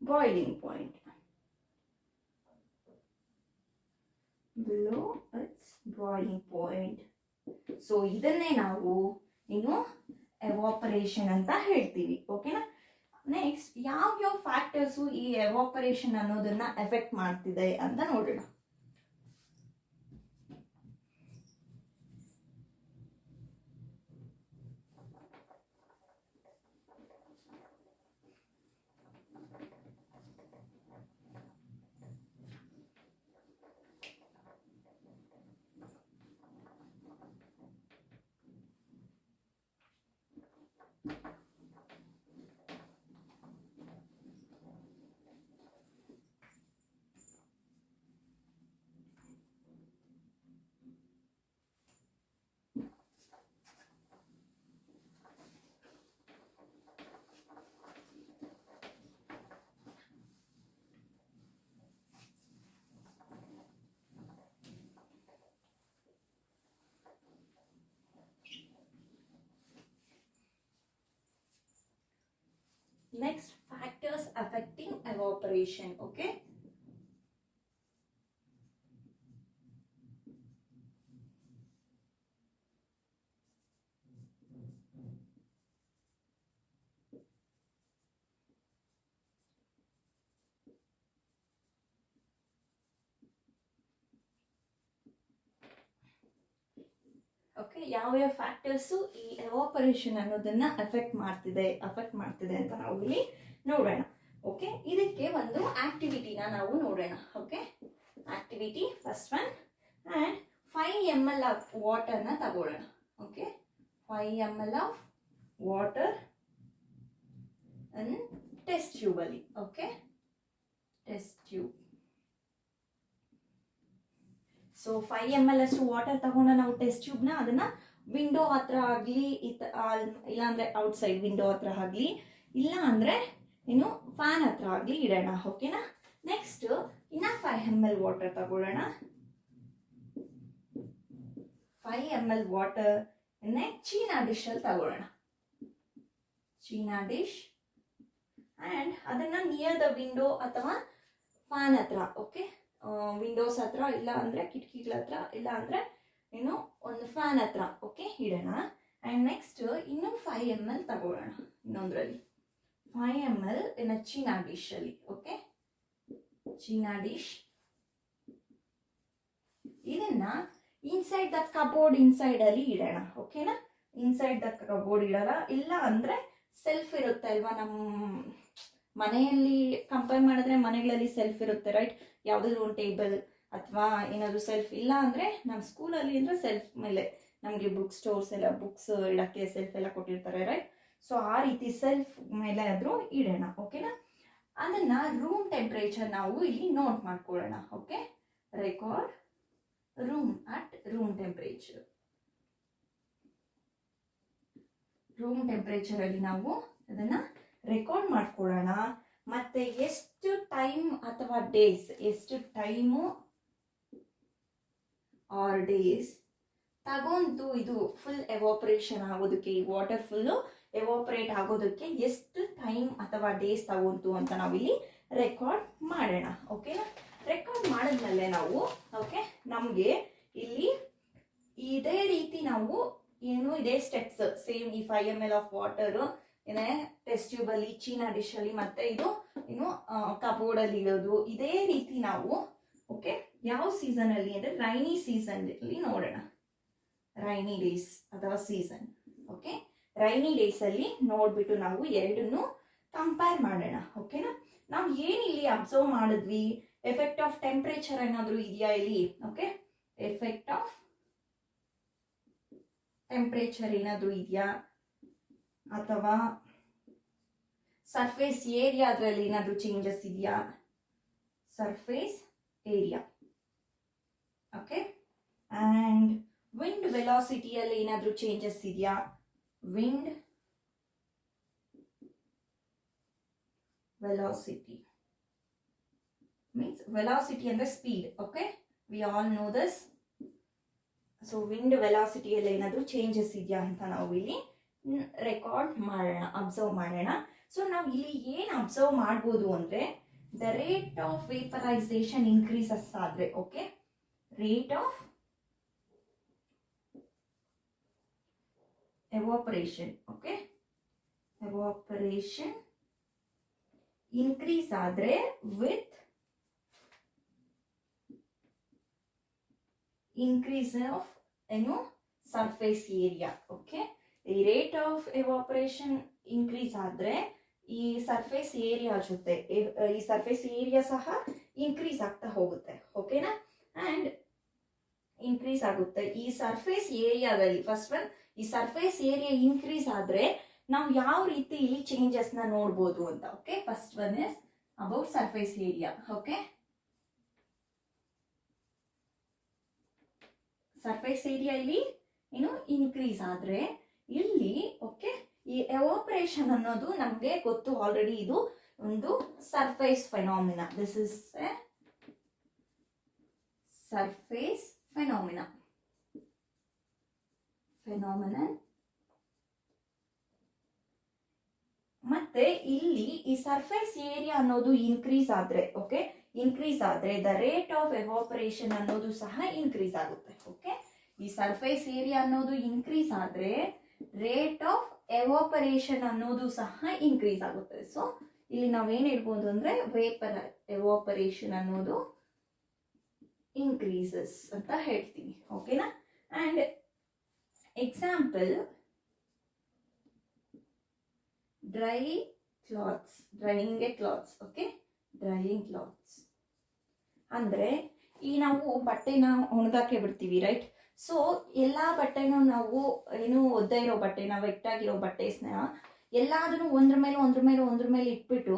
boiling point, below it's boiling point. So ಇದನ್ನೇ ನಾವು ಏನು ಎವಾಪರೇಷನ್ ಅಂತ ಹೇಳ್ತೀವಿ, ಓಕೆನಾ. ನೆಕ್ಸ್ಟ್ ಯಾವ ಫ್ಯಾಕ್ಟರ್ಸು ಈ ಎವಾಪರೇಷನ್ ಅನ್ನೋದನ್ನ ಎಫೆಕ್ಟ್ ಮಾಡ್ತಿದೆ ಅಂತ ನೋಡೋಣ. Next, factors affecting evaporation, okay. Okay, ಯಾವ್ಯಾವ ಫ್ಯಾಕ್ಟರ್ಸು ಈ ಎವಾಪರೇಷನ್ ಅನ್ನೋದನ್ನ ಅಫೆಕ್ಟ್ ಮಾಡ್ತಿದೆ ಅಂತ ನಾವು ಇಲ್ಲಿ ನೋಡೋಣ, ಓಕೆ. ಇದಕ್ಕೆ ಒಂದು ಆಕ್ಟಿವಿಟಿನ ನಾವು ನೋಡೋಣ, okay. Activity first one, and 5 ml of ವಾಟರ್ನ ತಗೊಳ್ಳೋಣ, okay. 5 ml of water test tube ಅಲ್ಲಿ, okay, test tube. So 5 ml ಅಷ್ಟು ವಾಟರ್ ತಗೊಂಡ ನಾವು ಟೆಸ್ಟ್ ಟ್ಯೂಬ್ನ ಅದನ್ನ ವಿಂಡೋ ಹತ್ರ ಆಗಲಿ, ಇಲ್ಲ ಅಂದ್ರೆ ಔಟ್ಸೈಡ್ ವಿಂಡೋ ಹತ್ರ ಆಗಲಿ, ಇಲ್ಲ ಅಂದ್ರೆ ಏನು ಫ್ಯಾನ್ ಹತ್ರ ಆಗಲಿ ಇಡೋಣ, ಓಕೆನಾ. ನೆಕ್ಸ್ಟ್ ಇನ್ನ 5 ml ವಾಟರ್ ತಗೊಳ್ಳೋಣ. 5 ml ವಾಟರ್ ಚೀನಾ ಡಿಶ್ ಅಲ್ಲಿ ತಗೊಳ್ಳೋಣ, ಚೀನಾ ಡಿಶ್, ಅಂಡ್ ಅದನ್ನ ನಿಯರ್ ದ ವಿಂಡೋ ಅಥವಾ ಫ್ಯಾನ್ ಹತ್ರ, ಓಕೆ, ವಿಂಡೋಸ್ ಹತ್ರ, ಇಲ್ಲ ಅಂದ್ರೆ ಕಿಟಕಿಗಳ ಹತ್ರ, ಇಲ್ಲ ಅಂದ್ರೆ ಏನು ಒಂದು ಫ್ಯಾನ್ ಹತ್ರ, ಓಕೆ, ಇಡೋಣ. ಅಂಡ್ ನೆಕ್ಸ್ಟ್ ಇನ್ನು 5 ml ತಗೊಳ್ಳೋಣ ಇನ್ನೊಂದ್ರಲ್ಲಿ, 5 ml ಇನ್ ಚೀನಾ ಡಿಶ್ ಅಲ್ಲಿ, ಓಕೆ, ಚೀನಾ ಡಿಶ್. ಇದನ್ನ ಇನ್ಸೈಡ್ ದ ಕಬೋರ್ಡ್ ಇನ್ಸೈಡ್ ಅಲ್ಲಿ ಇಡೋಣ, ಓಕೆನಾ. ಇನ್ಸೈಡ್ ದ ಕಬೋರ್ಡ್ ಇಡೋಣ, ಇಲ್ಲ ಅಂದ್ರೆ ಸೆಲ್ಫ್ ಇರುತ್ತೆ ಅಲ್ವಾ, ನಮ್ಮ ಮನೆಯಲ್ಲಿ ಕಂಪೇರ್ ಮಾಡಿದ್ರೆ ಮನೆಗಳಲ್ಲಿ ಸೆಲ್ಫ್ ಇರುತ್ತೆ, ರೈಟ್. ಯಾವುದಾದ್ರು ಒಂದು ಟೇಬಲ್ ಅಥವಾ ಏನಾದ್ರು ಸೆಲ್ಫ್, ಇಲ್ಲ ಅಂದ್ರೆ ನಮ್ಮ ಸ್ಕೂಲಲ್ಲಿ ಅಂದ್ರೆ ಸೆಲ್ಫ್ ಮೇಲೆ ನಮಗೆ ಬುಕ್ ಸ್ಟೋರ್ಸ್ ಎಲ್ಲ ಬುಕ್ಸ್ ಇಡಕ್ಕೆ ಸೆಲ್ಫ್ ಎಲ್ಲ ಕೊಟ್ಟಿರ್ತಾರೆ, ರೈಟ್. ಸೊ ಆ ರೀತಿ ಸೆಲ್ಫ್ ಮೇಲೆ ಆದ್ರೂ ಇಡೋಣ, ಓಕೆನಾ. ಅದನ್ನ ರೂಮ್ ಟೆಂಪರೇಚರ್ ನಾವು ಇಲ್ಲಿ ನೋಟ್ ಮಾಡ್ಕೊಳ್ಳೋಣ, okay. Record room temperature. Room temperature ಅಲ್ಲಿ ನಾವು ಅದನ್ನ ರೆಕಾರ್ಡ್ ಮಾಡ್ಕೊಳ್ಳೋಣ. ಮತ್ತೆ ಎಷ್ಟು ಟೈಮ್ ಅಥವಾ ಡೇಸ್, ಎಷ್ಟು ಟೈಮು ಆರ್ ಡೇಸ್ ತಗೊಂತು ಇದು ಫುಲ್ ಎವಾಪರೇಷನ್ ಆಗೋದಕ್ಕೆ, ಈ ವಾಟರ್ ಫುಲ್ಲು ಎವಾಪರೇಟ್ ಆಗೋದಕ್ಕೆ ಎಷ್ಟು ಟೈಮ್ ಅಥವಾ ಡೇಸ್ ತಗೊಂತು ಅಂತ ನಾವಿಲ್ಲಿ ರೆಕಾರ್ಡ್ ಮಾಡೋಣ. ಓಕೆನಾ? ರೆಕಾರ್ಡ್ ಮಾಡಿದ್ಮೇಲೆ ನಾವು ಓಕೆ ನಮಗೆ ಇಲ್ಲಿ ಇದೇ ರೀತಿ ನಾವು ಇದೇ ಸ್ಟೆಪ್ಸ್ ಸೇಮ್ ಈ 5 ml ಆಫ್ ವಾಟರ್ ಏನೇ ಟೆಸ್ಟ್ ಟ್ಯೂಬ್ ಅಲ್ಲಿ, ಚೀನಾ ಡಿಶ್ ಅಲ್ಲಿ, ಮತ್ತೆ ಇದು ಕಬೋರ್ಡ್ ಅಲ್ಲಿ ಇಡೋದು, ಇದೇ ರೀತಿ ನಾವು ಓಕೆ ಯಾವ ಸೀಸನ್ ಅಲ್ಲಿ ಅಂದ್ರೆ ರೈನಿ ಸೀಸನ್ ಅಲ್ಲಿ ನೋಡೋಣ. ರೈನಿ ಡೇಸ್ ಅಥವಾ ಸೀಸನ್, ಓಕೆ ರೈನಿ ಡೇಸ್ ಅಲ್ಲಿ ನೋಡ್ಬಿಟ್ಟು ನಾವು ಎರಡನ್ನು ಕಂಪೇರ್ ಮಾಡೋಣ. ಓಕೆನಾ? ನಾವು ಏನಿಲ್ಲಿ ಅಬ್ಸರ್ವ್ ಮಾಡಿದ್ವಿ, ಎಫೆಕ್ಟ್ ಆಫ್ ಟೆಂಪರೇಚರ್ ಏನಾದರೂ ಇದೆಯಾ ಇಲ್ಲಿ? ಓಕೆ ಎಫೆಕ್ಟ್ ಆಫ್ ಟೆಂಪರೇಚರ್ ಏನಾದರೂ ಇದೆಯಾ, ಅಥವಾ ಸರ್ಫೇಸ್ ಏರಿಯಾ ಅದರಲ್ಲಿ ಏನಾದರೂ ಚೇಂಜಸ್ ಇದೆಯಾ? Surface area okay. And wind ವೆಲಾಸಿಟಿಯಲ್ಲಿ ಏನಾದರೂ ಚೇಂಜಸ್ ಇದೆಯಾ? Wind velocity means velocity and the speed. Okay, we all know this. So wind velocity ಅಲ್ಲಿ ಏನಾದರೂ ಚೇಂಜಸ್ ಇದೆಯಾ ಅಂತ ನಾವು ಇಲ್ಲಿ ರೆಕಾರ್ಡ್ ಮಾಡೋಣ, ಅಬ್ಸರ್ವ್ ಮಾಡೋಣ. ಸೊ ನಾವು ಇಲ್ಲಿ ಏನು ಅಬ್ಸರ್ವ್ ಮಾಡ್ಬೋದು ಅಂದ್ರೆ the rate of vaporisation increases ಆದ್ರೆ, okay rate of evaporation, okay evaporation increase ಆದ್ರೆ with increase of surface area. Okay ಈ ರೇಟ್ ಆಫ್ ಎವಾಪರೇಷನ್ ಇನ್ಕ್ರೀಸ್ ಆದ್ರೆ ಈ ಸರ್ಫೇಸ್ ಏರಿಯಾ ಜೊತೆ ಈ ಸರ್ಫೇಸ್ ಏರಿಯಾ ಸಹ ಇನ್ಕ್ರೀಸ್ ಆಗ್ತಾ ಹೋಗುತ್ತೆ. ಓಕೆನಾ? ಅಂಡ್ ಇನ್ಕ್ರೀಸ್ ಆಗುತ್ತೆ ಈ ಸರ್ಫೇಸ್ ಏರಿಯಾದಲ್ಲಿ. ಫಸ್ಟ್ ಒನ್, ಈ ಸರ್ಫೇಸ್ ಏರಿಯಾ ಇನ್ಕ್ರೀಸ್ ಆದ್ರೆ ನಾವು ಯಾವ ರೀತಿ ಇಲ್ಲಿ ಚೇಂಜಸ್ ನ ನೋಡ್ಬೋದು ಅಂತ. Okay first one is about surface area. Okay surface area ಇಲ್ಲಿ ಇನ್ಕ್ರೀಸ್ ಆದ್ರೆ ಇಲ್ಲಿ ಓಕೆ ಈ ಎವಾಪರೇಷನ್ ಅನ್ನೋದು ನಮ್ಗೆ ಗೊತ್ತು ಆಲ್ರೆಡಿ, ಇದು ಒಂದು surface phenomena. This is A surface phenomena. ಮತ್ತೆ ಇಲ್ಲಿ ಈ ಸರ್ಫೇಸ್ ಏರಿಯಾ ಅನ್ನೋದು ಇನ್ಕ್ರೀಸ್ ಆದ್ರೆ, ಓಕೆ ಇನ್ಕ್ರೀಸ್ ಆದ್ರೆ ದ ರೇಟ್ ಆಫ್ ಎವಾಪರೇಷನ್ ಅನ್ನೋದು ಸಹ ಇನ್ಕ್ರೀಸ್ ಆಗುತ್ತೆ. ಓಕೆ ಈ ಸರ್ಫೇಸ್ ಏರಿಯಾ ಅನ್ನೋದು ಇನ್ಕ್ರೀಸ್ ಆದ್ರೆ ರೇಟ್ ಆಫ್ ಎವಾಪರೇಷನ್ ಅನ್ನೋದು ಸಹ ಇನ್ಕ್ರೀಸ್ ಆಗುತ್ತೆ. ಸೊ ಇಲ್ಲಿ ನಾವೇನ್ ಹೇಳ್ಬೋದು ಅಂದ್ರೆ ವೇಪರ್ ಎವಾಪರೇಷನ್ ಅನ್ನೋದು ಇನ್ಕ್ರೀಸಸ್ ಅಂತ ಹೇಳ್ತೀವಿ. ಓಕೆನಾ? And example dry clothes, drying A clothes. Okay drying clothes ಅಂದ್ರೆ ಈ ನಾವು ಬಟ್ಟೆನ ಒಣಗಾಕೆ ಬಿಡ್ತೀವಿ, ರೈಟ್? ಸೊ ಎಲ್ಲಾ ಬಟ್ಟೆನೂ ನಾವು ಒದ್ದೆ ಇರೋ ಬಟ್ಟೆನ, ವೆಟ್ಟಾಗಿರೋ ಬಟ್ಟೆಸ್ನ ಎಲ್ಲಾದನ್ನು ಒಂದ್ರ ಮೇಲೆ ಇಟ್ಬಿಟ್ಟು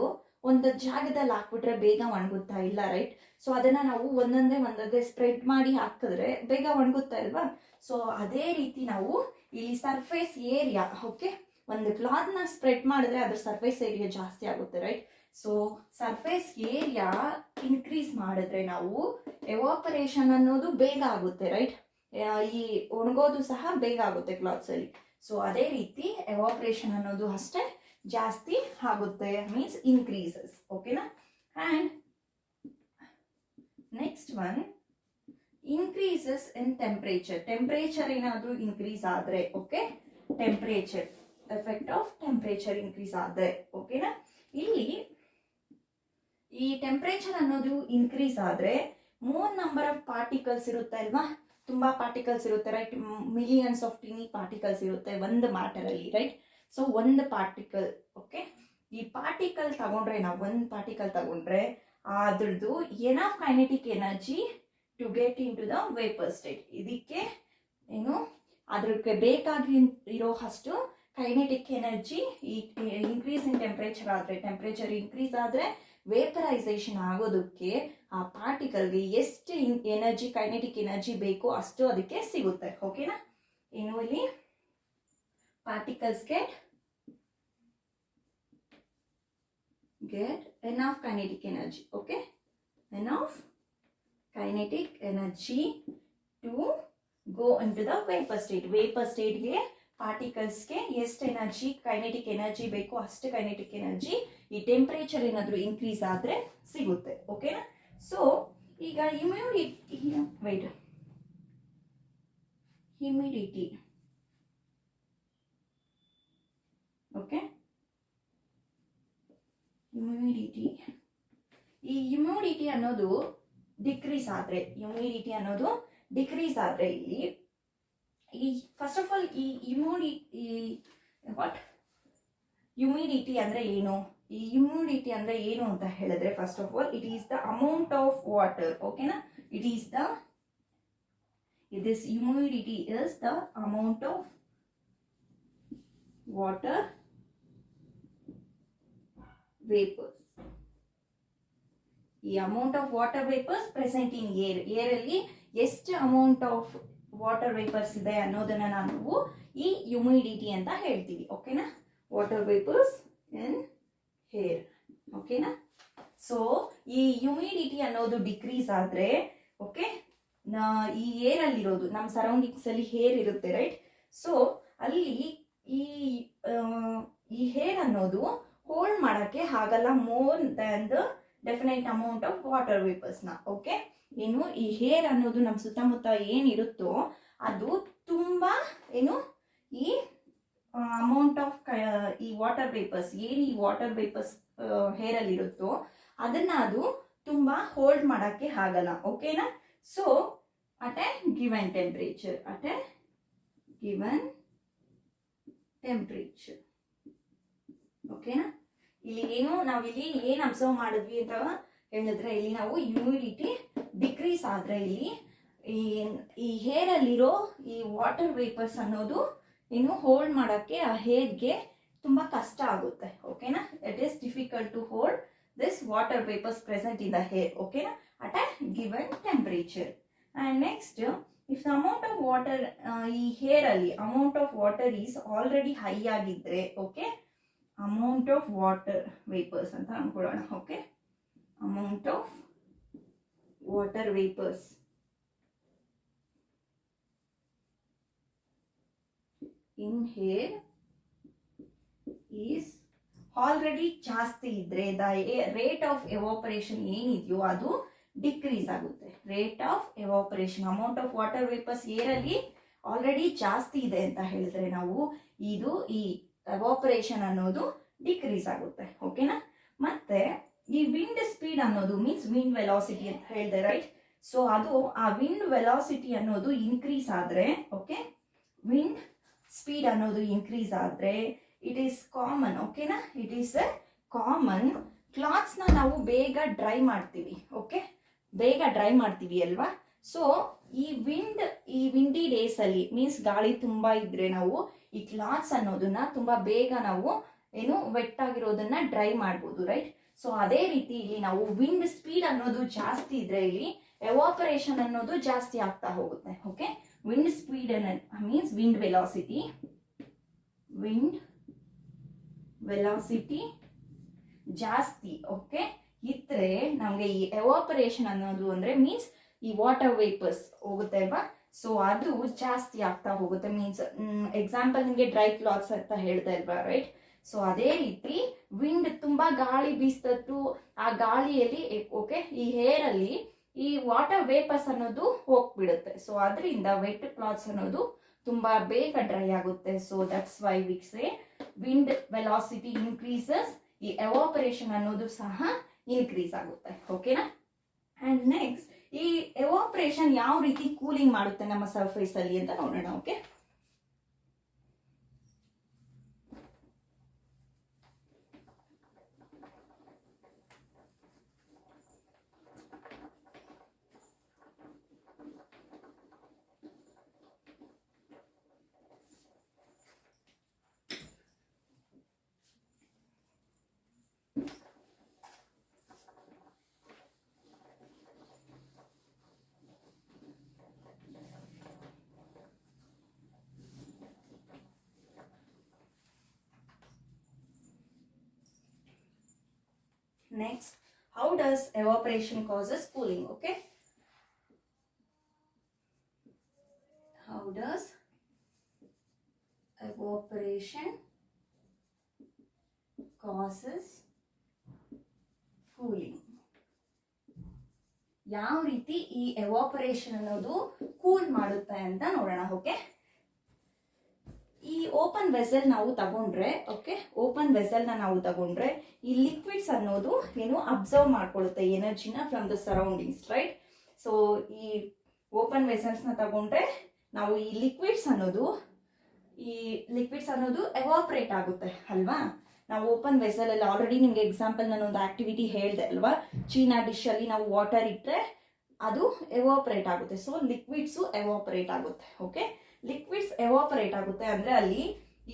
ಒಂದು ಜಾಗದಲ್ಲಿ ಹಾಕ್ಬಿಟ್ರೆ ಬೇಗ ಒಣಗುತ್ತಾ ಇಲ್ಲ, ರೈಟ್? ಸೊ ಅದನ್ನ ನಾವು ಒಂದೊಂದೇ ಸ್ಪ್ರೆಡ್ ಮಾಡಿ ಹಾಕಿದ್ರೆ ಬೇಗ ಒಣಗುತ್ತಾ ಇಲ್ವಾ? ಸೊ ಅದೇ ರೀತಿ ನಾವು ಇಲ್ಲಿ ಸರ್ಫೇಸ್ ಏರಿಯಾ, ಓಕೆ ಒಂದು ಕ್ಲಾತ್ ನ ಸ್ಪ್ರೆಡ್ ಮಾಡಿದ್ರೆ ಅದ್ರ ಸರ್ಫೇಸ್ ಏರಿಯಾ ಜಾಸ್ತಿ ಆಗುತ್ತೆ, right? So surface area increase ಮಾಡಿದ್ರೆ ನಾವು ಎವಾಪರೇಷನ್ ಅನ್ನೋದು ಬೇಗ ಆಗುತ್ತೆ, ರೈಟ್? ಈ ಒಣಗೋದು ಸಹ ಬೇಗ ಆಗುತ್ತೆ ಕ್ಲಾತ್ಸ್ ಅಲ್ಲಿ. ಸೊ ಅದೇ ರೀತಿ ಎವಾಪರೇಷನ್ ಅನ್ನೋದು ಅಷ್ಟೇ ಜಾಸ್ತಿ ಆಗುತ್ತೆ, ಮೀನ್ಸ್ ಇನ್ಕ್ರೀಸಸ್. ಓಕೆನಾ? And next one, increases in temperature. Temperature ಏನಾದರೂ ಇನ್ಕ್ರೀಸ್ ಆದ್ರೆ, okay temperature effect of temperature increase ಆದ್ರೆ, ಓಕೆನಾ? ಇಲ್ಲಿ ಈ ಟೆಂಪರೇಚರ್ ಅನ್ನೋದು ಇನ್ಕ್ರೀಸ್ ಆದ್ರೆ ಮೋರ್ ನಂಬರ್ ಆಫ್ ಪಾರ್ಟಿಕಲ್ಸ್ ಇರುತ್ತೆ ಅಲ್ವಾ? ತುಂಬಾ ಪಾರ್ಟಿಕಲ್ಸ್ ಇರುತ್ತೆ, right? Millions of tiny particles ಇರುತ್ತೆ ಒಂದು ಮ್ಯಾಟರ್ ಅಲ್ಲಿ, ರೈಟ್? ಸೊ ಒಂದು ಪಾರ್ಟಿಕಲ್, ಓಕೆ ಈ ಪಾರ್ಟಿಕಲ್ ತಗೊಂಡ್ರೆ, ನಾವು ಒಂದು ಪಾರ್ಟಿಕಲ್ ತಗೊಂಡ್ರೆ ಅದ್ರದ್ದು enough kinetic energy to get into the vapour state. ಇದಕ್ಕೆ ಅದಕ್ಕೆ ಬೇಕಾಗಿ ಇರೋ ಅಷ್ಟು kinetic energy increase in temperature ಆದ್ರೆ, ಟೆಂಪರೇಚರ್ ಇನ್ಕ್ರೀಸ್ ಆದ್ರೆ ವೇಪರೈಸೇಷನ್ ಆಗೋದಕ್ಕೆ ಆ ಪಾರ್ಟಿಕಲ್ಗೆ ಎಷ್ಟು ಎನರ್ಜಿ, ಕೈನೆಟಿಕ್ ಎನರ್ಜಿ ಬೇಕೋ ಅಷ್ಟು ಅದಕ್ಕೆ ಸಿಗುತ್ತೆ. ಓಕೆನಾ? ಇಲ್ಲಿ particles get get enough kinetic energy. Okay, enough kinetic energy to go into the vapor state. Vapor state ಗೆ ಪಾರ್ಟಿಕಲ್ಸ್ ಗೆ ಎಷ್ಟು ಎನರ್ಜಿ ಕೈನೆಟಿಕ್ ಎನರ್ಜಿ ಬೇಕು ಅಷ್ಟು ಕೈನೆಟಿಕ್ ಎನರ್ಜಿ ಈ ಟೆಂಪರೇಚರ್ ಏನಾದರೂ ಇನ್ಕ್ರೀಸ್ ಆದ್ರೆ ಸಿಗುತ್ತೆ. ಓಕೆನಾ? ಸೊ ಈಗ ಹ್ಯೂಮಿಡಿಟಿ ಓಕೆ, ಹ್ಯೂಮಿಡಿಟಿ ಅನ್ನೋದು ಡಿಕ್ರೀಸ್ ಆದ್ರೆ ಇಲ್ಲಿ ಈ ಫಸ್ಟ್ ಆಫ್ ಆಲ್ ಈ ಹ್ಯೂಮಿಡಿಟಿ ಅಂದ್ರೆ ಏನು? ಈ ಹ್ಯೂಮಿಡಿಟಿ ಅಂದ್ರೆ ಏನು ಅಂತ ಹೇಳಿದ್ರೆ, first of all it is the amount of water. ಓಕೆನಾ? this humidity is the amount of water vapors. ಈ amount of water vapours present in air ಅಲ್ಲಿ ಎಷ್ಟು ಅಮೌಂಟ್ ಆಫ್ ವಾಟರ್ ವೇಪರ್ಸ್ ಇದೆ ಅನ್ನೋದನ್ನ ನಾವು ಈ ಹ್ಯೂಮಿಡಿಟಿ ಅಂತ ಹೇಳ್ತೀವಿ. ಓಕೆನಾ? Water vapours in air. ಓಕೆನಾ? ಸೊ ಈ ಹ್ಯೂಮಿಡಿಟಿ ಅನ್ನೋದು ಡಿಕ್ರೀಸ್ ಆದ್ರೆ, ಓಕೆ, ಈ ಏರ್ ಅಲ್ಲಿರೋದು ನಮ್ಮ ಸರೌಂಡಿಂಗ್ಸ್ ಅಲ್ಲಿ ಹೇರ್ ಇರುತ್ತೆ, ರೈಟ್? ಸೊ ಅಲ್ಲಿ ಈ ಹೇರ್ ಅನ್ನೋದು ಹೋಲ್ಡ್ ಮಾಡಕ್ಕೆ ಆಗಲ್ಲ more than the definite amount of water vapours ನ. ಓಕೆ, ಏನು ಈ ಹೇರ್ ಅನ್ನೋದು ನಮ್ಮ ಸುತ್ತಮುತ್ತ ಏನಿರುತ್ತೋ ಅದು ತುಂಬಾ ಈ ಅಮೌಂಟ್ ಆಫ್ ಈ ವಾಟರ್ ವೇಪರ್ಸ್ ಹೇರ್ ಅಲ್ಲಿ ಇರುತ್ತೋ ಅದನ್ನ ಅದು ತುಂಬಾ ಹೋಲ್ಡ್ ಮಾಡಕ್ಕೆ ಆಗಲ್ಲ. ಓಕೆನಾ? So at a given temperature, ಓಕೆನಾ? ನಾವಿಲ್ಲಿ ಏನು ಅಬ್ಸರ್ವ್ ಮಾಡಿದ್ವಿ ಅಂತ ಹೇಳಿದ್ರೆ, ಇಲ್ಲಿ ನಾವು ಹ್ಯೂಮಿಡಿಟಿ ಡಿಕ್ರೀಸ್ ಆದ್ರೆ ಇಲ್ಲಿ ಈ ಹೇರ್ ಅಲ್ಲಿರೋ ಈ ವಾಟರ್ ವೇಪರ್ಸ್ ಅನ್ನೋದು ಹೋಲ್ಡ್ ಮಾಡಕ್ಕೆ ಆ ಹೇರ್ಗೆ ತುಂಬಾ ಕಷ್ಟ ಆಗುತ್ತೆ. ಓಕೆನಾ? It is difficult to hold this water vapours present in the hair. ಓಕೆನಾ? at a given temperature. And next, if the amount of water ಈ ಹೇರ್ ಅಲ್ಲಿ amount of water is already high ಆಗಿದ್ರೆ, okay, amount of water vapours ಅಂತ ಅನ್ಕೊಳ್ಳೋಣ. Okay, amount of water vapours in air is already ಜಾಸ್ತಿ ಇದ್ರೆ, the rate of evaporation ಏನಿದೆಯೋ ಅದು decrease ಆಗುತ್ತೆ. Rate of evaporation, amount of water vapours air ಅಲ್ಲಿ already ಜಾಸ್ತಿ ಇದೆ ಅಂತ ಹೇಳಿದ್ರೆ ನಾವು ಈ ಎವಾಪರೇಷನ್ ಅನ್ನೋದು ಡಿಕ್ರೀಸ್ ಆಗುತ್ತೆ. ಓಕೆನಾ? ಮತ್ತೆ ಈ ವಿಂಡ್ ಸ್ಪೀಡ್ ಅನ್ನೋದು ಮೀನ್ಸ್ ವಿಂಡ್ ವೆಲಾಸಿಟಿ ಅಂತ ಹೇಳಿದೆ, ರೈಟ್? ಸೊ ಅದು ಆ ವಿಂಡ್ ವೆಲಾಸಿಟಿ ಅನ್ನೋದು ಇನ್ಕ್ರೀಸ್ ಆದ್ರೆ, ಓಕೆ, ವಿಂಡ್ ಸ್ಪೀಡ್ ಅನ್ನೋದು ಇನ್ಕ್ರೀಸ್ ಆದ್ರೆ ಇಟ್ ಈಸ್ ಕಾಮನ್. ಓಕೆನಾ? It is A common clothes ನ ನಾವು ಬೇಗ ಡ್ರೈ ಮಾಡ್ತೀವಿ. ಓಕೆ, ಬೇಗ ಡ್ರೈ ಮಾಡ್ತೀವಿ ಅಲ್ವಾ? ಸೊ ಈ ವಿಂಡಿ ಡೇಸ್ ಅಲ್ಲಿ ಮೀನ್ಸ್ ಗಾಳಿ ತುಂಬಾ ಇದ್ರೆ ನಾವು ಈ ಕ್ಲಾತ್ಸ್ ಅನ್ನೋದನ್ನ ತುಂಬಾ ಬೇಗ ನಾವು ವೆಟ್ ಆಗಿರೋದನ್ನ ಡ್ರೈ ಮಾಡ್ಬೋದು, ರೈಟ್? ಸೊ ಅದೇ ರೀತಿ ಇಲ್ಲಿ ನಾವು ವಿಂಡ್ ಸ್ಪೀಡ್ ಅನ್ನೋದು ಜಾಸ್ತಿ ಇದ್ರೆ ಇಲ್ಲಿ ಎವಾಪರೇಷನ್ ಅನ್ನೋದು ಜಾಸ್ತಿ ಆಗ್ತಾ ಹೋಗುತ್ತೆ. Okay, wind speed means wind velocity ಜಾಸ್ತಿ, ಓಕೆ, ಇದ್ರೆ ನಮ್ಗೆ ಈ ಎವಾಪರೇಷನ್ ಅನ್ನೋದು ಅಂದ್ರೆ ಮೀನ್ಸ್ ಈ ವಾಟರ್ ವೇಪರ್ಸ್ ಹೋಗುತ್ತೆ ಅಲ್ವಾ? ಸೊ ಅದು ಜಾಸ್ತಿ ಆಗ್ತಾ ಹೋಗುತ್ತೆ. ಮೀನ್ಸ್ ಎಕ್ಸಾಂಪಲ್ ನಿಮಗೆ ಡ್ರೈ ಕ್ಲಾತ್ಸ್ ಅಂತ ಹೇಳ್ತಾ ಇಲ್ವಾ, ರೈಟ್? ಸೊ ಅದೇ ರೀತಿ ವಿಂಡ್ ತುಂಬಾ ಗಾಳಿ ಬೀಸ್ತತ್ತು, ಆ ಗಾಳಿಯಲ್ಲಿ ಓಕೆ ಈ ಹೇರ್ ಅಲ್ಲಿ ಈ ವಾಟರ್ ವೇಪರ್ಸ್ ಅನ್ನೋದು ಹೋಗ್ಬಿಡುತ್ತೆ. ಸೊ ಅದರಿಂದ ವೆಟ್ ಕ್ಲಾತ್ಸ್ ಅನ್ನೋದು ತುಂಬಾ ಬೇಗ ಡ್ರೈ ಆಗುತ್ತೆ. So that's why we say wind velocity increases, ಈ ಎವಾಪರೇಷನ್ ಅನ್ನೋದು ಸಹ ಇನ್ಕ್ರೀಸ್ ಆಗುತ್ತೆ. ಓಕೆನಾ? ಅಂಡ್ ನೆಕ್ಸ್ಟ್, ಈ ಎವಾಪರೇಷನ್ ಯಾವ ರೀತಿ ಕೂಲಿಂಗ್ ಮಾಡುತ್ತೆ ನಮ್ಮ ಸರ್ಫೇಸ್ ಅಲ್ಲಿ ಅಂತ ನೋಡೋಣ. Okay, Next, how does evaporation causes cooling? Okay, how does evaporation causes cooling? ಯಾವ ರೀತಿ ಈ ಎವಾಪರೇಷನ್ ಅನ್ನೋದು ಕೂಲ್ ಮಾಡುತ್ತೆ ಅಂತ ನೋಡೋಣ. ಓಕೆ, ಈ ಓಪನ್ ವೆಸಲ್ ನಾವು ತಗೊಂಡ್ರೆ, ಓಕೆ, ಓಪನ್ ವೆಸಲ್ ನಾವು ತಗೊಂಡ್ರೆ ಈ ಲಿಕ್ವಿಡ್ಸ್ ಅನ್ನೋದು ಏನು ಅಬ್ಸರ್ವ್ ಮಾಡ್ಕೊಳ್ಳುತ್ತೆ ಎನರ್ಜಿನ from the surroundings, right? So ಈ ಓಪನ್ ವೆಸಲ್ಸ್ ನ ತಗೊಂಡ್ರೆ ನಾವು ಈ ಲಿಕ್ವಿಡ್ಸ್ ಅನ್ನೋದು ಎವಾಪರೇಟ್ ಆಗುತ್ತೆ ಅಲ್ವಾ. ನಾವು ಓಪನ್ ವೆಸಲ್ ಅಲ್ಲಿ ಆಲ್ರೆಡಿ ನಿಮ್ಗೆ ಎಕ್ಸಾಂಪಲ್ ನಾನು ಒಂದು ಆಕ್ಟಿವಿಟಿ ಹೇಳಿದೆ ಅಲ್ವಾ, ಚೀನಾ ಡಿಶ್ ಅಲ್ಲಿ ನಾವು ವಾಟರ್ ಇಟ್ಟರೆ ಅದು ಎವಾಪರೇಟ್ ಆಗುತ್ತೆ. ಸೊ ಲಿಕ್ವಿಡ್ಸು ಎವಾಪರೇಟ್ ಆಗುತ್ತೆ. ಓಕೆ, ಲಿಕ್ವಿಡ್ಸ್ ಎವಾಪರೇಟ್ ಆಗುತ್ತೆ ಅಂದ್ರೆ ಅಲ್ಲಿ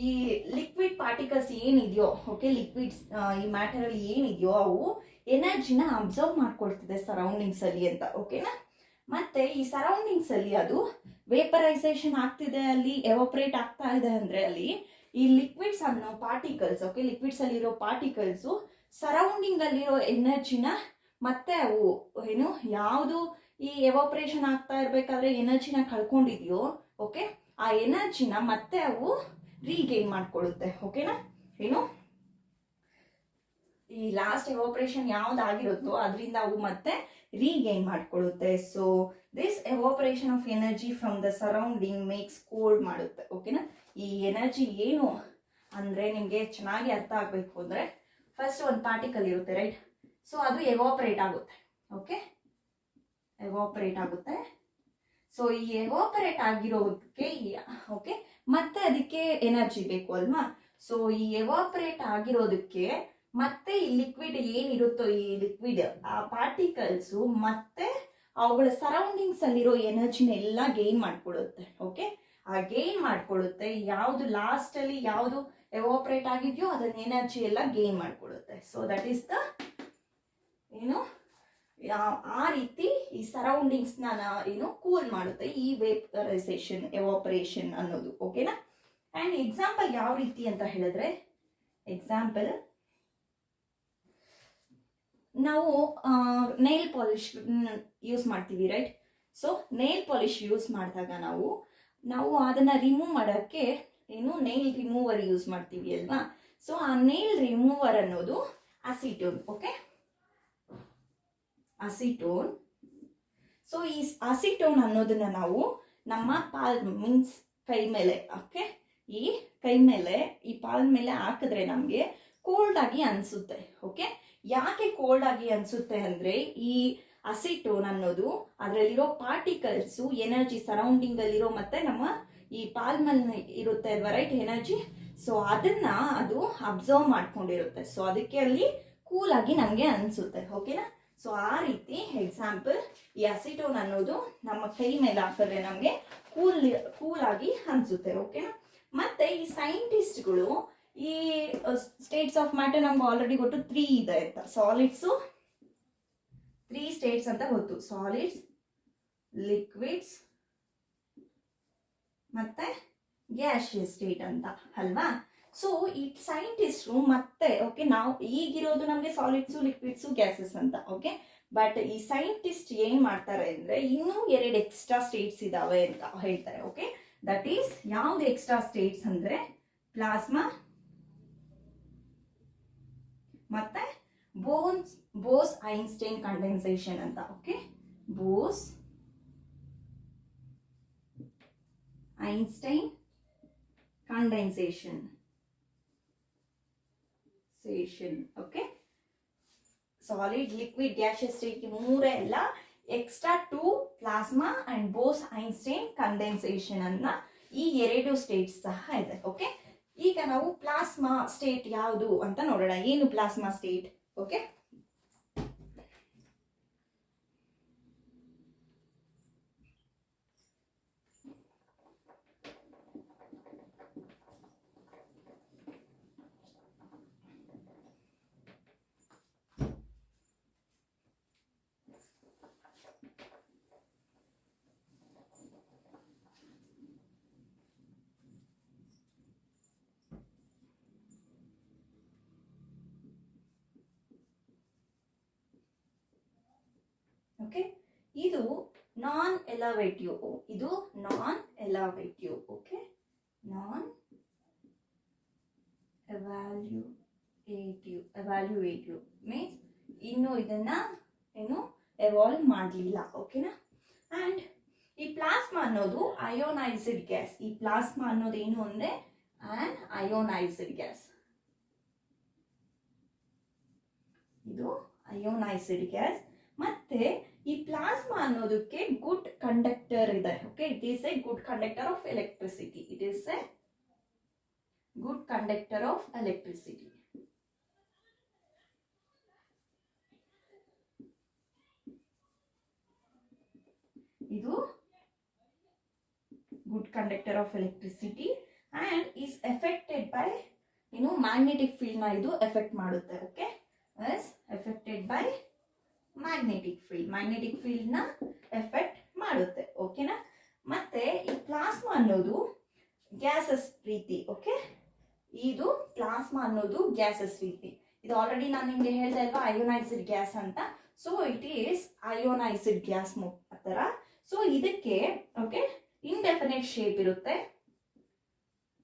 ಈ ಲಿಕ್ವಿಡ್ ಪಾರ್ಟಿಕಲ್ಸ್ ಏನಿದೆಯೋ, ಓಕೆ, ಲಿಕ್ವಿಡ್ಸ್ ಈ ಮ್ಯಾಟರ್ ಅಲ್ಲಿ ಏನಿದೆಯೋ ಅವು ಎನರ್ಜಿನ ಅಬ್ಸರ್ವ್ ಮಾಡ್ಕೊಳ್ತಿದೆ ಸರೌಂಡಿಂಗ್ಸ್ ಅಲ್ಲಿ ಅಂತ. ಓಕೆನಾ? ಮತ್ತೆ ಈ ಸರೌಂಡಿಂಗ್ಸ್ ಅಲ್ಲಿ ಅದು ವೇಪರೈಸೇಷನ್ ಆಗ್ತಿದೆ, ಅಲ್ಲಿ ಎವಾಪರೇಟ್ ಆಗ್ತಾ ಇದೆ ಅಂದ್ರೆ ಅಲ್ಲಿ ಈ ಲಿಕ್ವಿಡ್ಸ್ ಅನ್ನೋ ಪಾರ್ಟಿಕಲ್ಸ್, ಓಕೆ, ಲಿಕ್ವಿಡ್ಸ್ ಅಲ್ಲಿರೋ ಪಾರ್ಟಿಕಲ್ಸ್ ಸರೌಂಡಿಂಗ್ ಅಲ್ಲಿರೋ ಎನರ್ಜಿನ ಮತ್ತೆ ಅವು ಏನು ಯಾವುದು ಈ ಎವಾಪರೇಷನ್ ಆಗ್ತಾ ಇರ್ಬೇಕಾದ್ರೆ ಎನರ್ಜಿನ ಕಳ್ಕೊಂಡಿದ್ಯೋ, ಓಕೆ, ಆ ಎನರ್ಜಿನ ಮತ್ತೆ ಅವು ರೀಗೇನ್ ಮಾಡ್ಕೊಳ್ಳುತ್ತೆ. ಓಕೆನಾ? ಏನು ಈ ಲಾಸ್ಟ್ ಎವಾಪರೇಷನ್ ಯಾವ್ದಾಗಿರುತ್ತೋ ಅದರಿಂದ ಅವು ಮತ್ತೆ ರೀಗೇನ್ ಮಾಡ್ಕೊಳ್ಳುತ್ತೆ. So this evaporation of energy from the surrounding makes cold ಮಾಡುತ್ತೆ. ಓಕೆನಾ? ಈ ಎನರ್ಜಿ ಏನು ಅಂದ್ರೆ ನಿಮ್ಗೆ ಚೆನ್ನಾಗಿ ಅರ್ಥ ಆಗ್ಬೇಕು ಅಂದ್ರೆ ಫಸ್ಟ್ ಒಂದು ಪಾರ್ಟಿಕಲ್ ಇರುತ್ತೆ, ರೈಟ್? ಸೊ ಅದು ಎವಾಪರೇಟ್ ಆಗುತ್ತೆ. ಓಕೆ, ಎವಾಪರೇಟ್ ಆಗುತ್ತೆ. ಸೊ ಈ ಎವಾಪರೇಟ್ ಆಗಿರೋದಕ್ಕೆ, ಓಕೆ, ಮತ್ತೆ ಅದಕ್ಕೆ ಎನರ್ಜಿ ಬೇಕು ಅಲ್ವಾ? ಸೊ ಈ ಎವಾಪರೇಟ್ ಆಗಿರೋದಕ್ಕೆ ಮತ್ತೆ ಈ ಲಿಕ್ವಿಡ್ ಏನಿರುತ್ತೋ, ಈ ಲಿಕ್ವಿಡ್ ಆ ಪಾರ್ಟಿಕಲ್ಸ್ ಮತ್ತೆ ಅವುಗಳ ಸರೌಂಡಿಂಗ್ಸ್ ಅಲ್ಲಿರೋ ಎನರ್ಜಿನ ಎಲ್ಲ ಗೇನ್ ಮಾಡ್ಕೊಳ್ಳುತ್ತೆ. ಓಕೆ, ಆ ಗೇನ್ ಮಾಡ್ಕೊಳ್ಳುತ್ತೆ. ಯಾವುದು ಲಾಸ್ಟ್ ಅಲ್ಲಿ ಯಾವುದು ಎವಾಪರೇಟ್ ಆಗಿದೆಯೋ ಅದನ್ನ ಎನರ್ಜಿ ಎಲ್ಲ ಗೇನ್ ಮಾಡ್ಕೊಳ್ಳುತ್ತೆ. ಸೊ ದಟ್ ಈಸ್ ದ ಏನು ಆ ರೀತಿ ಈ ಸರೌಂಡಿಂಗ್ಸ್ ನ ಏನು ಕೂಲ್ ಮಾಡುತ್ತೆ ಈ ವೇಪರೈಸೇಷನ್, ಎವಾಪರೇಷನ್ ಅನ್ನೋದು. ಓಕೆನಾ? ಅಂಡ್ ಎಕ್ಸಾಂಪಲ್ ಯಾವ ರೀತಿ ಅಂತ ಹೇಳಿದ್ರೆ, ಎಕ್ಸಾಂಪಲ್ ನಾವು ನೈಲ್ ಪಾಲಿಶ್ ಯೂಸ್ ಮಾಡ್ತೀವಿ, right? So nail polish use ಮಾಡಿದಾಗ ನಾವು ಅದನ್ನ ರಿಮೂವ್ ಮಾಡೋಕ್ಕೆ ಏನು ನೈಲ್ ರಿಮೂವರ್ ಯೂಸ್ ಮಾಡ್ತೀವಿ ಅಲ್ವಾ? ಸೊ ಆ ನೈಲ್ ರಿಮೂವರ್ ಅನ್ನೋದು ಅಸಿಟೋನ್. Okay, acetone. ಸೊ ಈ ಅಸಿಟೋನ್ ಅನ್ನೋದನ್ನ ನಾವು ನಮ್ಮ ಪಾಲ್ಮ್ ಮೀನ್ಸ್ ಕೈ ಮೇಲೆ, ಓಕೆ, ಈ ಕೈ ಮೇಲೆ ಈ ಪಾಲ್ಮ್ ಮೇಲೆ ಹಾಕಿದ್ರೆ ನಮಗೆ ಕೋಲ್ಡ್ ಆಗಿ ಅನ್ಸುತ್ತೆ. ಓಕೆ, ಯಾಕೆ ಕೋಲ್ಡ್ ಆಗಿ ಅನ್ಸುತ್ತೆ ಅಂದ್ರೆ ಈ ಅಸಿಟೋನ್ ಅನ್ನೋದು ಅದರಲ್ಲಿರೋ ಪಾರ್ಟಿಕಲ್ಸ್ ಎನರ್ಜಿ ಸರೌಂಡಿಂಗ್ ಅಲ್ಲಿರೋ ಮತ್ತೆ ನಮ್ಮ ಈ ಪಾಲ್ಮ್ ಅಲ್ಲಿ ಇರುತ್ತೆ ಅಲ್ವಾ, ರೈಟ್, ಎನರ್ಜಿ. ಸೊ ಅದನ್ನ ಅದು ಅಬ್ಸರ್ವ್ ಮಾಡ್ಕೊಂಡಿರುತ್ತೆ. ಸೊ ಅದಕ್ಕೆ ಅಲ್ಲಿ ಕೂಲ್ ಆಗಿ ನಮ್ಗೆ ಅನ್ಸುತ್ತೆ. ಓಕೆನಾ? ಸೊ ಆ ರೀತಿ ಎಕ್ಸಾಂಪಲ್ ಈ ಅಸಿಟೋನ್ ಅನ್ನೋದು ನಮ್ಮ ಕೈ ಮೇಲೆ ಹಾಕಿದ್ರೆ ನಮ್ಗೆ ಕೂಲ್ ಆಗಿ ಅನ್ಸುತ್ತೆ. ಓಕೆನಾ? ಮತ್ತೆ ಈ ಸೈಂಟಿಸ್ಟ್ಗಳು ಈ ಸ್ಟೇಟ್ಸ್ ಆಫ್ ಮ್ಯಾಟರ್ ನಮ್ಗೆ ಆಲ್ರೆಡಿ ಗೊತ್ತು 3 ಇದೆ ಅಂತ. ಸಾಲಿಡ್ಸ್ 3 ಸ್ಟೇಟ್ಸ್ ಅಂತ ಗೊತ್ತು, ಸಾಲಿಡ್ಸ್, ಲಿಕ್ವಿಡ್ಸ್ ಮತ್ತೆ ಗ್ಯಾಸಿಯಸ್ ಸ್ಟೇಟ್ ಅಂತ ಅಲ್ವಾ? ಸೊ ಈ ಸೈಂಟಿಸ್ಟ್ ಮತ್ತೆ, ಓಕೆ, ನಾವು ಈಗಿರೋದು ನಮಗೆ ಸಾಲಿಡ್ಸು, ಲಿಕ್ವಿಡ್ಸು, ಗ್ಯಾಸಸ್ ಅಂತ. ಓಕೆ, ಬಟ್ ಈ ಸೈಂಟಿಸ್ಟ್ ಏನ್ ಮಾಡ್ತಾರೆ ಅಂದ್ರೆ ಇನ್ನೂ 2 ಎಕ್ಸ್ಟ್ರಾ ಸ್ಟೇಟ್ಸ್ ಇದಾವೆ ಅಂತ ಹೇಳ್ತಾರೆ. ಓಕೆ, ದಟ್ ಈಸ್ ಯಾವ್ದು ಎಕ್ಸ್ಟ್ರಾ ಸ್ಟೇಟ್ಸ್ ಅಂದ್ರೆ ಪ್ಲಾಸ್ಮಾ ಮತ್ತೆ ಬೋಸ್ ಐನ್ಸ್ಟೈನ್ ಕಂಡೆನ್ಸೇಷನ್ ಅಂತ. Okay, Bose Einstein condensation. Okay, solid, liquid, gaseous state ಮೂರೇ ಅಲ್ಲ, extra 2 plasma and Bose Einstein condensation ಅನ್ನ ಈ 2 ಸ್ಟೇಟ್ಸ್ ಸಹ ಇದೆ. ಓಕೆ, ಈಗ ನಾವು ಪ್ಲಾಸ್ಮಾ ಸ್ಟೇಟ್ ಯಾವುದು ಅಂತ ನೋಡೋಣ. ಏನು ಪ್ಲಾಸ್ಮಾ ಸ್ಟೇಟ್? Okay, okay. ಇದು ನಾನ್ ಎಲವೇಟಿವ್, ಇದು ನಾನ್ ಎಲವೇಟಿವ್. ಓಕೆ, ನಾನ್ ಎವ್ಯಾಲ್ಯೂಯೇಟಿವ್ ಮೀನ್ಸ್ ಇನ್ನು ಇದನ್ನ ಏನು ಎವಾಲ್ವ್ ಮಾಡಲಿಲ್ಲ. ಓಕೆನಾ. ಅಂಡ್ ಈ ಪ್ಲಾಸ್ಮಾ ಅನ್ನೋದು ಅಯೋನೈಸ್ಡ್ ಗ್ಯಾಸ್. ಈ ಪ್ಲಾಸ್ಮಾ ಅನ್ನೋದು ಏನು ಅಂದ್ರೆ ಆನ್ ಅಯೋನೈಸ್ಡ್ ಗ್ಯಾಸ್. ಇದು ಅಯೋನೈಸ್ಡ್ ಗ್ಯಾಸ್. ಮತ್ತೆ ಈ ಪ್ಲಾಸ್ಮಾ ಅನ್ನೋದಕ್ಕೆ ಗುಡ್ ಕಂಡಕ್ಟರ್ ಇದೆ. Okay, it is a good conductor of electricity. It is a good conductor of electricity. ಇದು good conductor of electricity and is affected by magnetic field ನ ಇದು effect ಮಾಡುತ್ತೆ. Okay, affected by magnetic field ನ effect ಮಾಡುತ್ತೆ. ಓಕೆನಾ. ಮತ್ತೆ ಈ plasma ಅನ್ನೋದು ಗ್ಯಾಸಸ್ ರೀತಿ. ಓಕೆ, ಇದು ಪ್ಲಾಸ್ಮಾ ಅನ್ನೋದು ಗ್ಯಾಸಸ್ ರೀತಿ. ಇದು ಆಲ್ರೆಡಿ ನಾನು ನಿಮ್ಗೆ ಹೇಳ್ದೆ ಅಲ್ವಾ ಅಯೋನೈಸ್ಡ್ ಗ್ಯಾಸ್ ಅಂತ. So it is ionised gas ತರ. ಸೊ ಇದಕ್ಕೆ ಓಕೆ ಇಂಡೆಫಿನೆಟ್ ಶೇಪ್ ಇರುತ್ತೆ.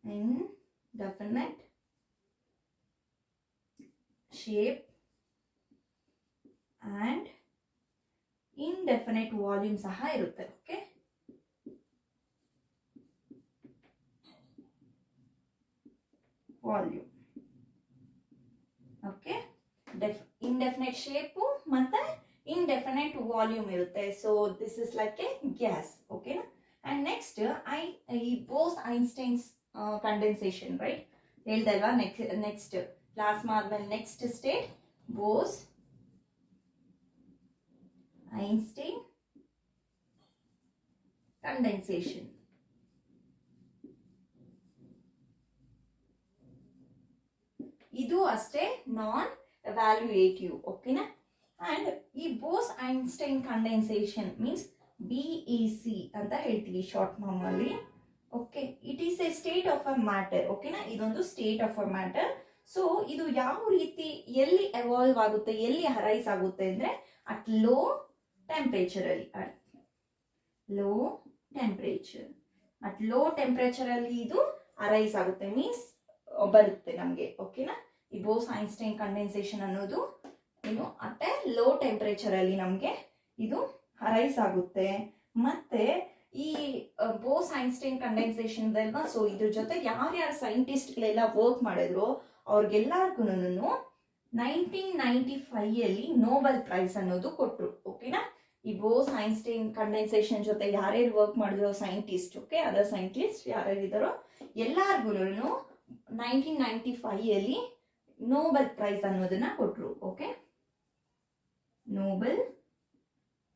Indefinite shape and indefinite volume ಸಹ ಇರುತ್ತೆ. Okay, volume. Okay, indefinite shape ಮತ್ತೆ indefinite volume ಇರುತ್ತೆ. So this is like a gas. ಓಕೆನಾ. ಅಂಡ್ ನೆಕ್ಸ್ಟ್ ಈ ಬೋಸ್ ಐನ್ಸ್ಟೈನ್ಸ್ ಕಂಡೆನ್ಸೇಷನ್ ರೈಟ್ ಹೇಳ್ದಲ್ವಾ. ನೆಕ್ಸ್ಟ್ ಪ್ಲಾಸ್ಮಾ ಆದ್ಮೇಲೆ next state Bose Einstein condensation. ಇದು ಅಷ್ಟೇ ನಾನ್ ಎವ್ಯಾಲ್ಯೂಯೇಟಿವ್. ಓಕೆನಾ. ಅಂಡ್ ಈ Bose Einstein condensation means BEC ಅಂತ ಹೇಳ್ತೀವಿ ಶಾರ್ಟ್ ಫಾರ್ಮ್ ಅಲ್ಲಿ. Okay, it is A state of a matter. ಓಕೆನಾ, ಇದೊಂದು state of a matter. So ಇದು ಯಾವ ರೀತಿ ಎಲ್ಲಿ ಎವಾಲ್ವ್ ಆಗುತ್ತೆ, ಎಲ್ಲಿ ಅರೈಸ್ ಆಗುತ್ತೆ ಅಂದ್ರೆ ಅಟ್ ಲೋ ಟೆಂಪರೇಚರ್ ಅಲ್ಲಿ. ಲೋ ಟೆಂಪರೇಚರ್ ಅಲ್ಲಿ ಇದು ಅರೈಸ್ ಆಗುತ್ತೆ ಮೀನ್ಸ್ ಬರುತ್ತೆ ನಮಗೆ. ಓಕೆನಾ. ಈ ಬೋಸ್ ಐನ್ಸ್ಟೈನ್ ಕಂಡೆನ್ಸೇಷನ್ ಅನ್ನೋದು ಅಟ್ ಎ ಲೋ ಟೆಂಪರೇಚರ್ ಅಲ್ಲಿ ನಮಗೆ ಇದು ಅರೈಸ್ ಆಗುತ್ತೆ. ಮತ್ತೆ ಈ ಬೋಸ್ ಐನ್ಸ್ಟೈನ್ ಕಂಡೆನ್ಸೇಷನ್ ಅಲ್ವಾ. ಸೊ ಇದ್ರ ಜೊತೆ ಯಾರ್ಯಾರು ಸೈಂಟಿಸ್ಟ್ಗಳೆಲ್ಲ ವರ್ಕ್ ಮಾಡಿದ್ರು ಅವ್ರಿಗೆಲ್ಲರಿಗೂ 1995 ಅಲ್ಲಿ ನೋಬೆಲ್ ಪ್ರೈಸ್ ಅನ್ನೋದು ಕೊಟ್ರು. ಓಕೆನಾ. ಈ ಬೋಸ್ ಐನ್ಸ್ಟೈನ್ ಕಂಡೆನ್ಸೇಷನ್ ಜೊತೆ ಯಾರ್ಯಾರು ವರ್ಕ್ ಮಾಡಿದ್ರು ಸೈಂಟಿಸ್ಟ್, ಓಕೆ ಅದರ್ ಸೈಂಟಿಸ್ಟ್ ಯಾರ್ಯಾರಿದ್ದಾರೋ ಎಲ್ಲಾರ್ಗು 1995 ಅಲ್ಲಿ ನೋಬೆಲ್ ಪ್ರೈಸ್ ಅನ್ನೋದನ್ನ ಕೊಟ್ರು. ಓಕೆ, ನೋಬೆಲ್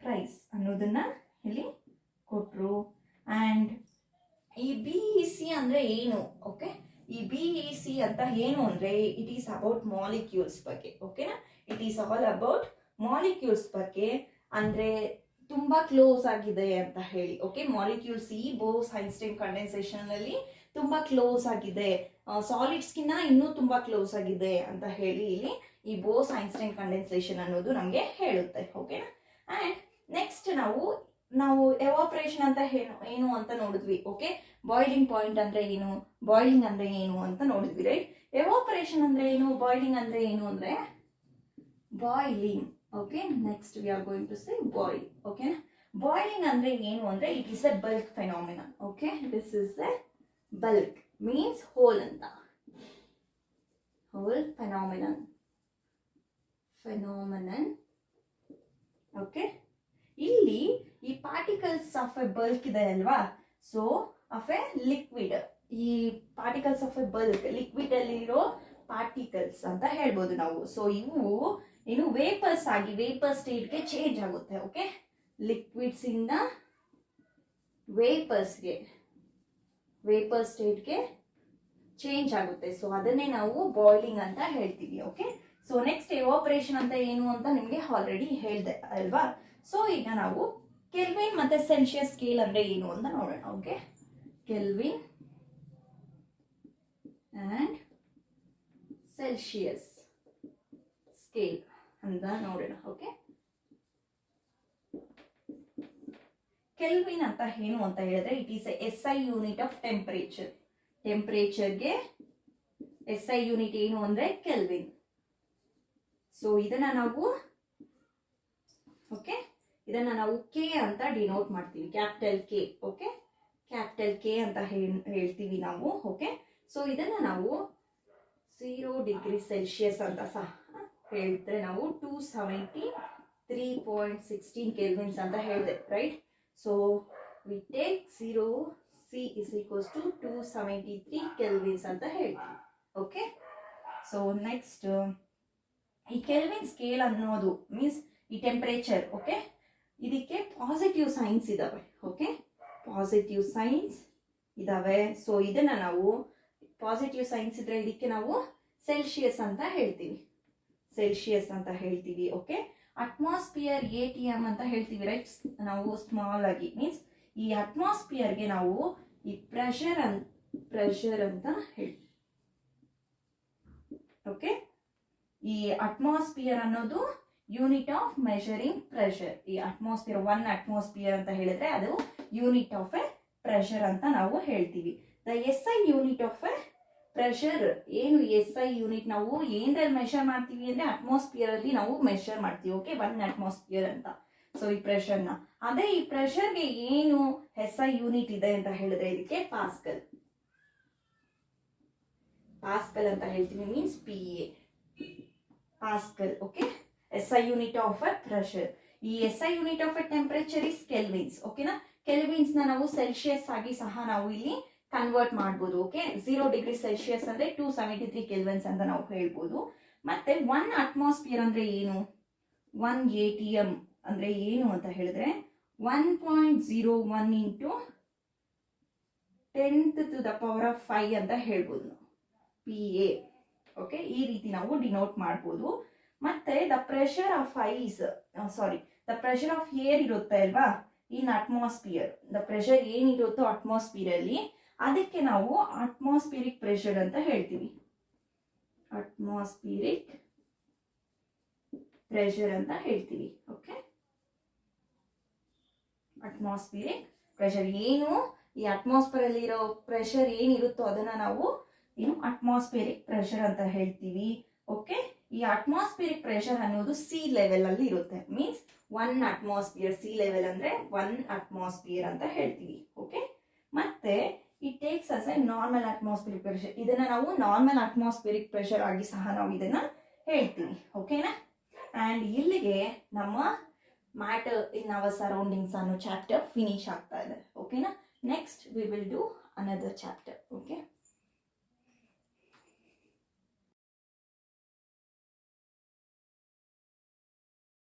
ಪ್ರೈಸ್ ಅನ್ನೋದನ್ನ ಇಲ್ಲಿ ಕೊಟ್ರು. ಅಂಡ್ ಈ BEC ಅಂದ್ರೆ ಏನು? ಓಕೆ, ಈ BEC ಅಂತ ಏನು ಅಂದ್ರೆ ಇಟ್ ಈಸ್ ಅಬೌಟ್ ಮಾಲಿಕ್ಯೂಲ್ಸ್ ಬಗ್ಗೆ. ಓಕೆನಾ, it is all about molecules ಬಗ್ಗೆ. ಅಂದ್ರೆ ತುಂಬಾ ಕ್ಲೋಸ್ ಆಗಿದೆ ಅಂತ ಹೇಳಿ. ಓಕೆ, ಮಾಲಿಕ್ಯೂಲ್ಸ್ ಈ ಬೋಸ್ ಐನ್ಸ್ಟೈನ್ ಕಂಡೆನ್ಸೇಷನ್ ಅಲ್ಲಿ ತುಂಬಾ ಕ್ಲೋಸ್ ಆಗಿದೆ, ಸಾಲಿಡ್ಸ್ ಗಿನ್ನ ಇನ್ನೂ ತುಂಬಾ ಕ್ಲೋಸ್ ಆಗಿದೆ ಅಂತ ಹೇಳಿ ಇಲ್ಲಿ ಈ ಬೋಸ್ ಐನ್ಸ್ಟೈನ್ ಕಂಡೆನ್ಸೇಷನ್ ಅನ್ನೋದು ನಮಗೆ ಹೇಳುತ್ತೆ. ಓಕೆನಾ. ಅಂಡ್ ನೆಕ್ಸ್ಟ್ ನಾವು ಎವಾಪರೇಷನ್ ಅಂತ ಏನು ಅಂತ ನೋಡಿದ್ವಿ. ಓಕೆ, ಬಾಯ್ಲಿಂಗ್ ಪಾಯಿಂಟ್ ಅಂದ್ರೆ ಏನು, ಬಾಯ್ಲಿಂಗ್ ಅಂದ್ರೆ ಏನು ಅಂತ ನೋಡಿದ್ವಿ ರೈಟ್. ಎವಾಪರೇಷನ್ ಅಂದ್ರೆ ಏನು, ಬಾಯ್ಲಿಂಗ್ ಅಂದ್ರೆ ಏನು ಅಂದ್ರೆ boiling. Okay, next we are going to say boil. ಓಕೆನಾ. ಬಾಯ್ಲಿಂಗ್ ಅಂದ್ರೆ ಏನು ಅಂದ್ರೆ it is a bulk phenomenon. Okay, this is a bulk means whole ಅಂತ. Whole phenomenon. ಓಕೆ, ಇಲ್ಲಿ ಈ ಪಾರ್ಟಿಕಲ್ಸ್ ಆಫ್ ಎ ಬಲ್ಕ್ ಇದೆ ಅಲ್ವಾ. ಸೊ ಆಫ್ ಎ ಲಿಕ್ವಿಡ್, ಈ particles of a bulk liquid ಅಲ್ಲಿ ಇರೋ ಪಾರ್ಟಿಕಲ್ಸ್ ಅಂತ ಹೇಳ್ಬೋದು ನಾವು. ಸೊ ಇವು ವೇಪರ್ಸ್ ಆಗಿ ವೇಪರ್ ಸ್ಟೇಟ್ಗೆ ಚೇಂಜ್ ಆಗುತ್ತೆ. ಓಕೆ, ಲಿಕ್ವಿಡ್ಸ್ ಇಂದ ವೇಪರ್ ಸ್ಟೇಟ್ಗೆ ಚೇಂಜ್ ಆಗುತ್ತೆ. ಸೊ ಅದನ್ನೇ ನಾವು ಬಾಯ್ಲಿಂಗ್ ಅಂತ ಹೇಳ್ತೀವಿ. ಓಕೆ, ಸೊ ನೆಕ್ಸ್ಟ್ ಎವಾಪರೇಷನ್ ಅಂತ ಏನು ಅಂತ ನಿಮ್ಗೆ ಆಲ್ರೆಡಿ ಹೇಳ್ದೆ ಅಲ್ವಾ. ಸೊ ಈಗ ನಾವು ಕೆಲ್ವಿನ್ ಮತ್ತೆ ಸೆಲ್ಸಿಯಸ್ ಸ್ಕೇಲ್ ಅಂದ್ರೆ ಏನು ಅಂತ ನೋಡೋಣ. Okay, Kelvin and Celsius scale ಅಂತ ನೋಡೋಣ. ಓಕೆ, ಕೆಲ್ವಿನ್ ಅಂತ ಏನು ಅಂತ ಹೇಳಿದ್ರೆ it is S I unit of temperature. ಟೆಂಪರೇಚರ್ಗೆ ಎಸ್ ಐ ಯೂನಿಟ್ ಏನು ಅಂದ್ರೆ ಕೆಲ್ವಿನ್. ಸೊ ಇದನ್ನ ನಾವು ಓಕೆ, ಇದನ್ನ ನಾವು ಕೆ ಅಂತ ಡಿನೋಟ್ ಮಾಡ್ತೀವಿ, capital K. Okay, capital K ಅಂತ ಹೇಳ್ತೀವಿ ನಾವು. ಓಕೆ, ಸೊ ಇದನ್ನ ನಾವು 0 ಡಿಗ್ರಿ ಸೆಲ್ಸಿಯಸ್ ಅಂತ ಸಹ ಹೇಳಿದ್ರೆ ನಾವು 273.16 ಕೆಲ್ವಿನ್ಸ್ ಅಂತ ಹೇಳಿದೆ, right? So we take 0 C is equals to 273 kelvins ಅಂತ ಹೇಳ್ತೀವಿ. ಓಕೆ, ಸೊ ನೆಕ್ಸ್ಟ್ ಈ ಕೆಲ್ವಿನ್ ಸ್ಕೇಲ್ ಅನ್ನೋದು ಮೀನ್ಸ್ ಈ ಟೆಂಪರೇಚರ್, ಓಕೆ, ಇದಕ್ಕೆ ಪಾಸಿಟಿವ್ ಸೈನ್ಸ್ ಇದಾವೆ. ಓಕೆ, ಪಾಸಿಟಿವ್ ಸೈನ್ಸ್ ಇದಾವೆ. ಸೊ ಇದನ್ನ ನಾವು ಪಾಸಿಟಿವ್ ಸೈನ್ಸ್ ಇದ್ರೆ ಇದಕ್ಕೆ ನಾವು ಸೆಲ್ಸಿಯಸ್ ಅಂತ ಹೇಳ್ತೀವಿ, ಸೆಲ್ಸಿಯಸ್ ಅಂತ ಹೇಳ್ತೀವಿ. ಓಕೆ, ಅಟ್ಮಾಸ್ಫಿಯರ್ ATM ಅಂತ ಹೇಳ್ತೀವಿ, ರೈಟ್? ನಾವು ಸ್ಮಾಲ್ ಆಗಿ ಮೀನ್ಸ್ ಈ ಅಟ್ಮಾಸ್ಫಿಯರ್ಗೆ ನಾವು ಈ ಪ್ರೆಷರ್ ಅಂತ ಹೇಳ್ತೀವಿ. ಓಕೆ, ಈ ಅಟ್ಮಾಸ್ಫಿಯರ್ ಅನ್ನೋದು ಯೂನಿಟ್ ಆಫ್ ಮೆಷರಿಂಗ್ ಪ್ರೆಷರ್. ಈ ಅಟ್ಮಾಸ್ಫಿಯರ್ 1 ಅಟ್ಮಾಸ್ಫಿಯರ್ ಅಂತ ಹೇಳಿದ್ರೆ ಅದು ಯೂನಿಟ್ ಆಫ್ ಎ ಪ್ರೆಷರ್ ಅಂತ ನಾವು ಹೇಳ್ತೀವಿ. The SI unit of A pressure ಏನು? SI ಯೂನಿಟ್ ನಾವು ಏನ್ರಲ್ಲಿ ಮೆಷರ್ ಮಾಡ್ತೀವಿ ಅಂದ್ರೆ ಅಟ್ಮಾಸ್ಫಿಯರ್ ಅಲ್ಲಿ ನಾವು ಮೆಷರ್ ಮಾಡ್ತೀವಿ. ಓಕೆ, 1 ಅಟ್ಮಾಸ್ಫಿಯರ್ ಅಂತ. ಸೊ ಈ ಪ್ರೆಷರ್ನ, ಅದೇ ಈ ಪ್ರೆಷರ್ಗೆ ಏನು SI ಯೂನಿಟ್ ಇದೆ ಅಂತ ಹೇಳಿದ್ರೆ ಇದಕ್ಕೆ ಪಾಸ್ಕಲ್, ಪಾಸ್ಕಲ್ ಅಂತ ಹೇಳ್ತೀವಿ. Means PA, Pascal. Okay, SI unit of A pressure. ಈ SI unit of A temperature is kelvins. ಓಕೆನಾ? ಕೆಲ್ವಿನ್ಸ್ ನಾವು ಸೆಲ್ಸಿಯಸ್ ಆಗಿ ಸಹ ನಾವು ಇಲ್ಲಿ ಕನ್ವರ್ಟ್ ಮಾಡ್ಬೋದು. ಓಕೆ, 0 ಡಿಗ್ರಿ ಸೆಲ್ಸಿಯಸ್ ಅಂದ್ರೆ 273 ಕೆಲ್ವಿನ್ಸ್ ಅಂತ ನಾವು ಹೇಳ್ಬೋದು. ಮತ್ತೆ 1 ಅಟ್ಮಾಸ್ಫಿಯರ್ ಅಂದ್ರೆ ಏನು? 1 ATM ಅಂದ್ರೆ ಏನು ಅಂತ ಹೇಳಿದ್ರೆ 1.01 ಇಂಟು 10⁵ ಅಂತ ಹೇಳ್ಬೋದು ನಾವು, PA. ಓಕೆ, ಈ ರೀತಿ ನಾವು ಡಿನೋಟ್ ಮಾಡ್ಬೋದು. ಮತ್ತೆ the pressure of the pressure of air ಇರುತ್ತೆ ಅಲ್ವಾ ಇನ್ ಅಟ್ಮಾಸ್ಫಿಯರ್, ದ ಪ್ರೆಷರ್ ಏನಿರುತ್ತೋ ಅಟ್ಮಾಸ್ಫಿಯರ್ ಅಲ್ಲಿ ಅದಕ್ಕೆ ನಾವು ಅಟ್ಮಾಸ್ಫಿಯರಿಕ್ ಪ್ರೆಷರ್ ಅಂತ ಹೇಳ್ತೀವಿ, ಅಟ್ಮಾಸ್ಫಿಯರಿಕ್ ಪ್ರೆಷರ್ ಅಂತ ಹೇಳ್ತೀವಿ. ಓಕೆ, ಅಟ್ಮಾಸ್ಫಿಯರಿಕ್ ಪ್ರೆಷರ್ ಏನು? ಈ ಅಟ್ಮಾಸ್ಫಿಯರ್ ಅಲ್ಲಿ ಇರೋ ಪ್ರೆಷರ್ ಏನಿರುತ್ತೋ ಅದನ್ನ ನಾವು ಏನು ಅಟ್ಮಾಸ್ಫಿಯರಿಕ್ ಪ್ರೆಷರ್ ಅಂತ ಹೇಳ್ತೀವಿ. ಓಕೆ, ಈ ಅಟ್ಮಾಸ್ಫಿಯರಿಕ್ ಪ್ರೆಷರ್ ಅನ್ನೋದು ಸಿ ಲೆವೆಲ್ ಅಲ್ಲಿ ಇರುತ್ತೆ. ಮೀನ್ಸ್ 1 ಅಟ್ಮಾಸ್ಫಿಯರ್, ಸಿ ಲೆವೆಲ್ ಅಂದ್ರೆ 1 ಅಟ್ಮಾಸ್ಫಿಯರ್ ಅಂತ ಹೇಳ್ತೀವಿ. ಓಕೆ, ಮತ್ತೆ it takes us A normal atmospheric pressure. ಇದನ್ನ ನಾವು ನಾರ್ಮಲ್ ಅಟ್ಮಾಸ್ಫಿಯರಿಕ್ ಪ್ರೆಷರ್ ಆಗಿ ಸಹ ನಾವು ಇದನ್ನ ಹೇಳ್ತೀವಿ. ಓಕೆನಾ? ಅಂಡ್ ಇಲ್ಲಿಗೆ ನಮ್ಮ ಮ್ಯಾಟರ್ ಇನ್ ಅವರ್ ಸರೌಂಡಿಂಗ್ಸ್ ಅನ್ನೋ ಚಾಪ್ಟರ್ ಫಿನಿಶ್ ಆಗ್ತಾ ಇದೆ. ಓಕೆನಾ? Next we will do another chapter.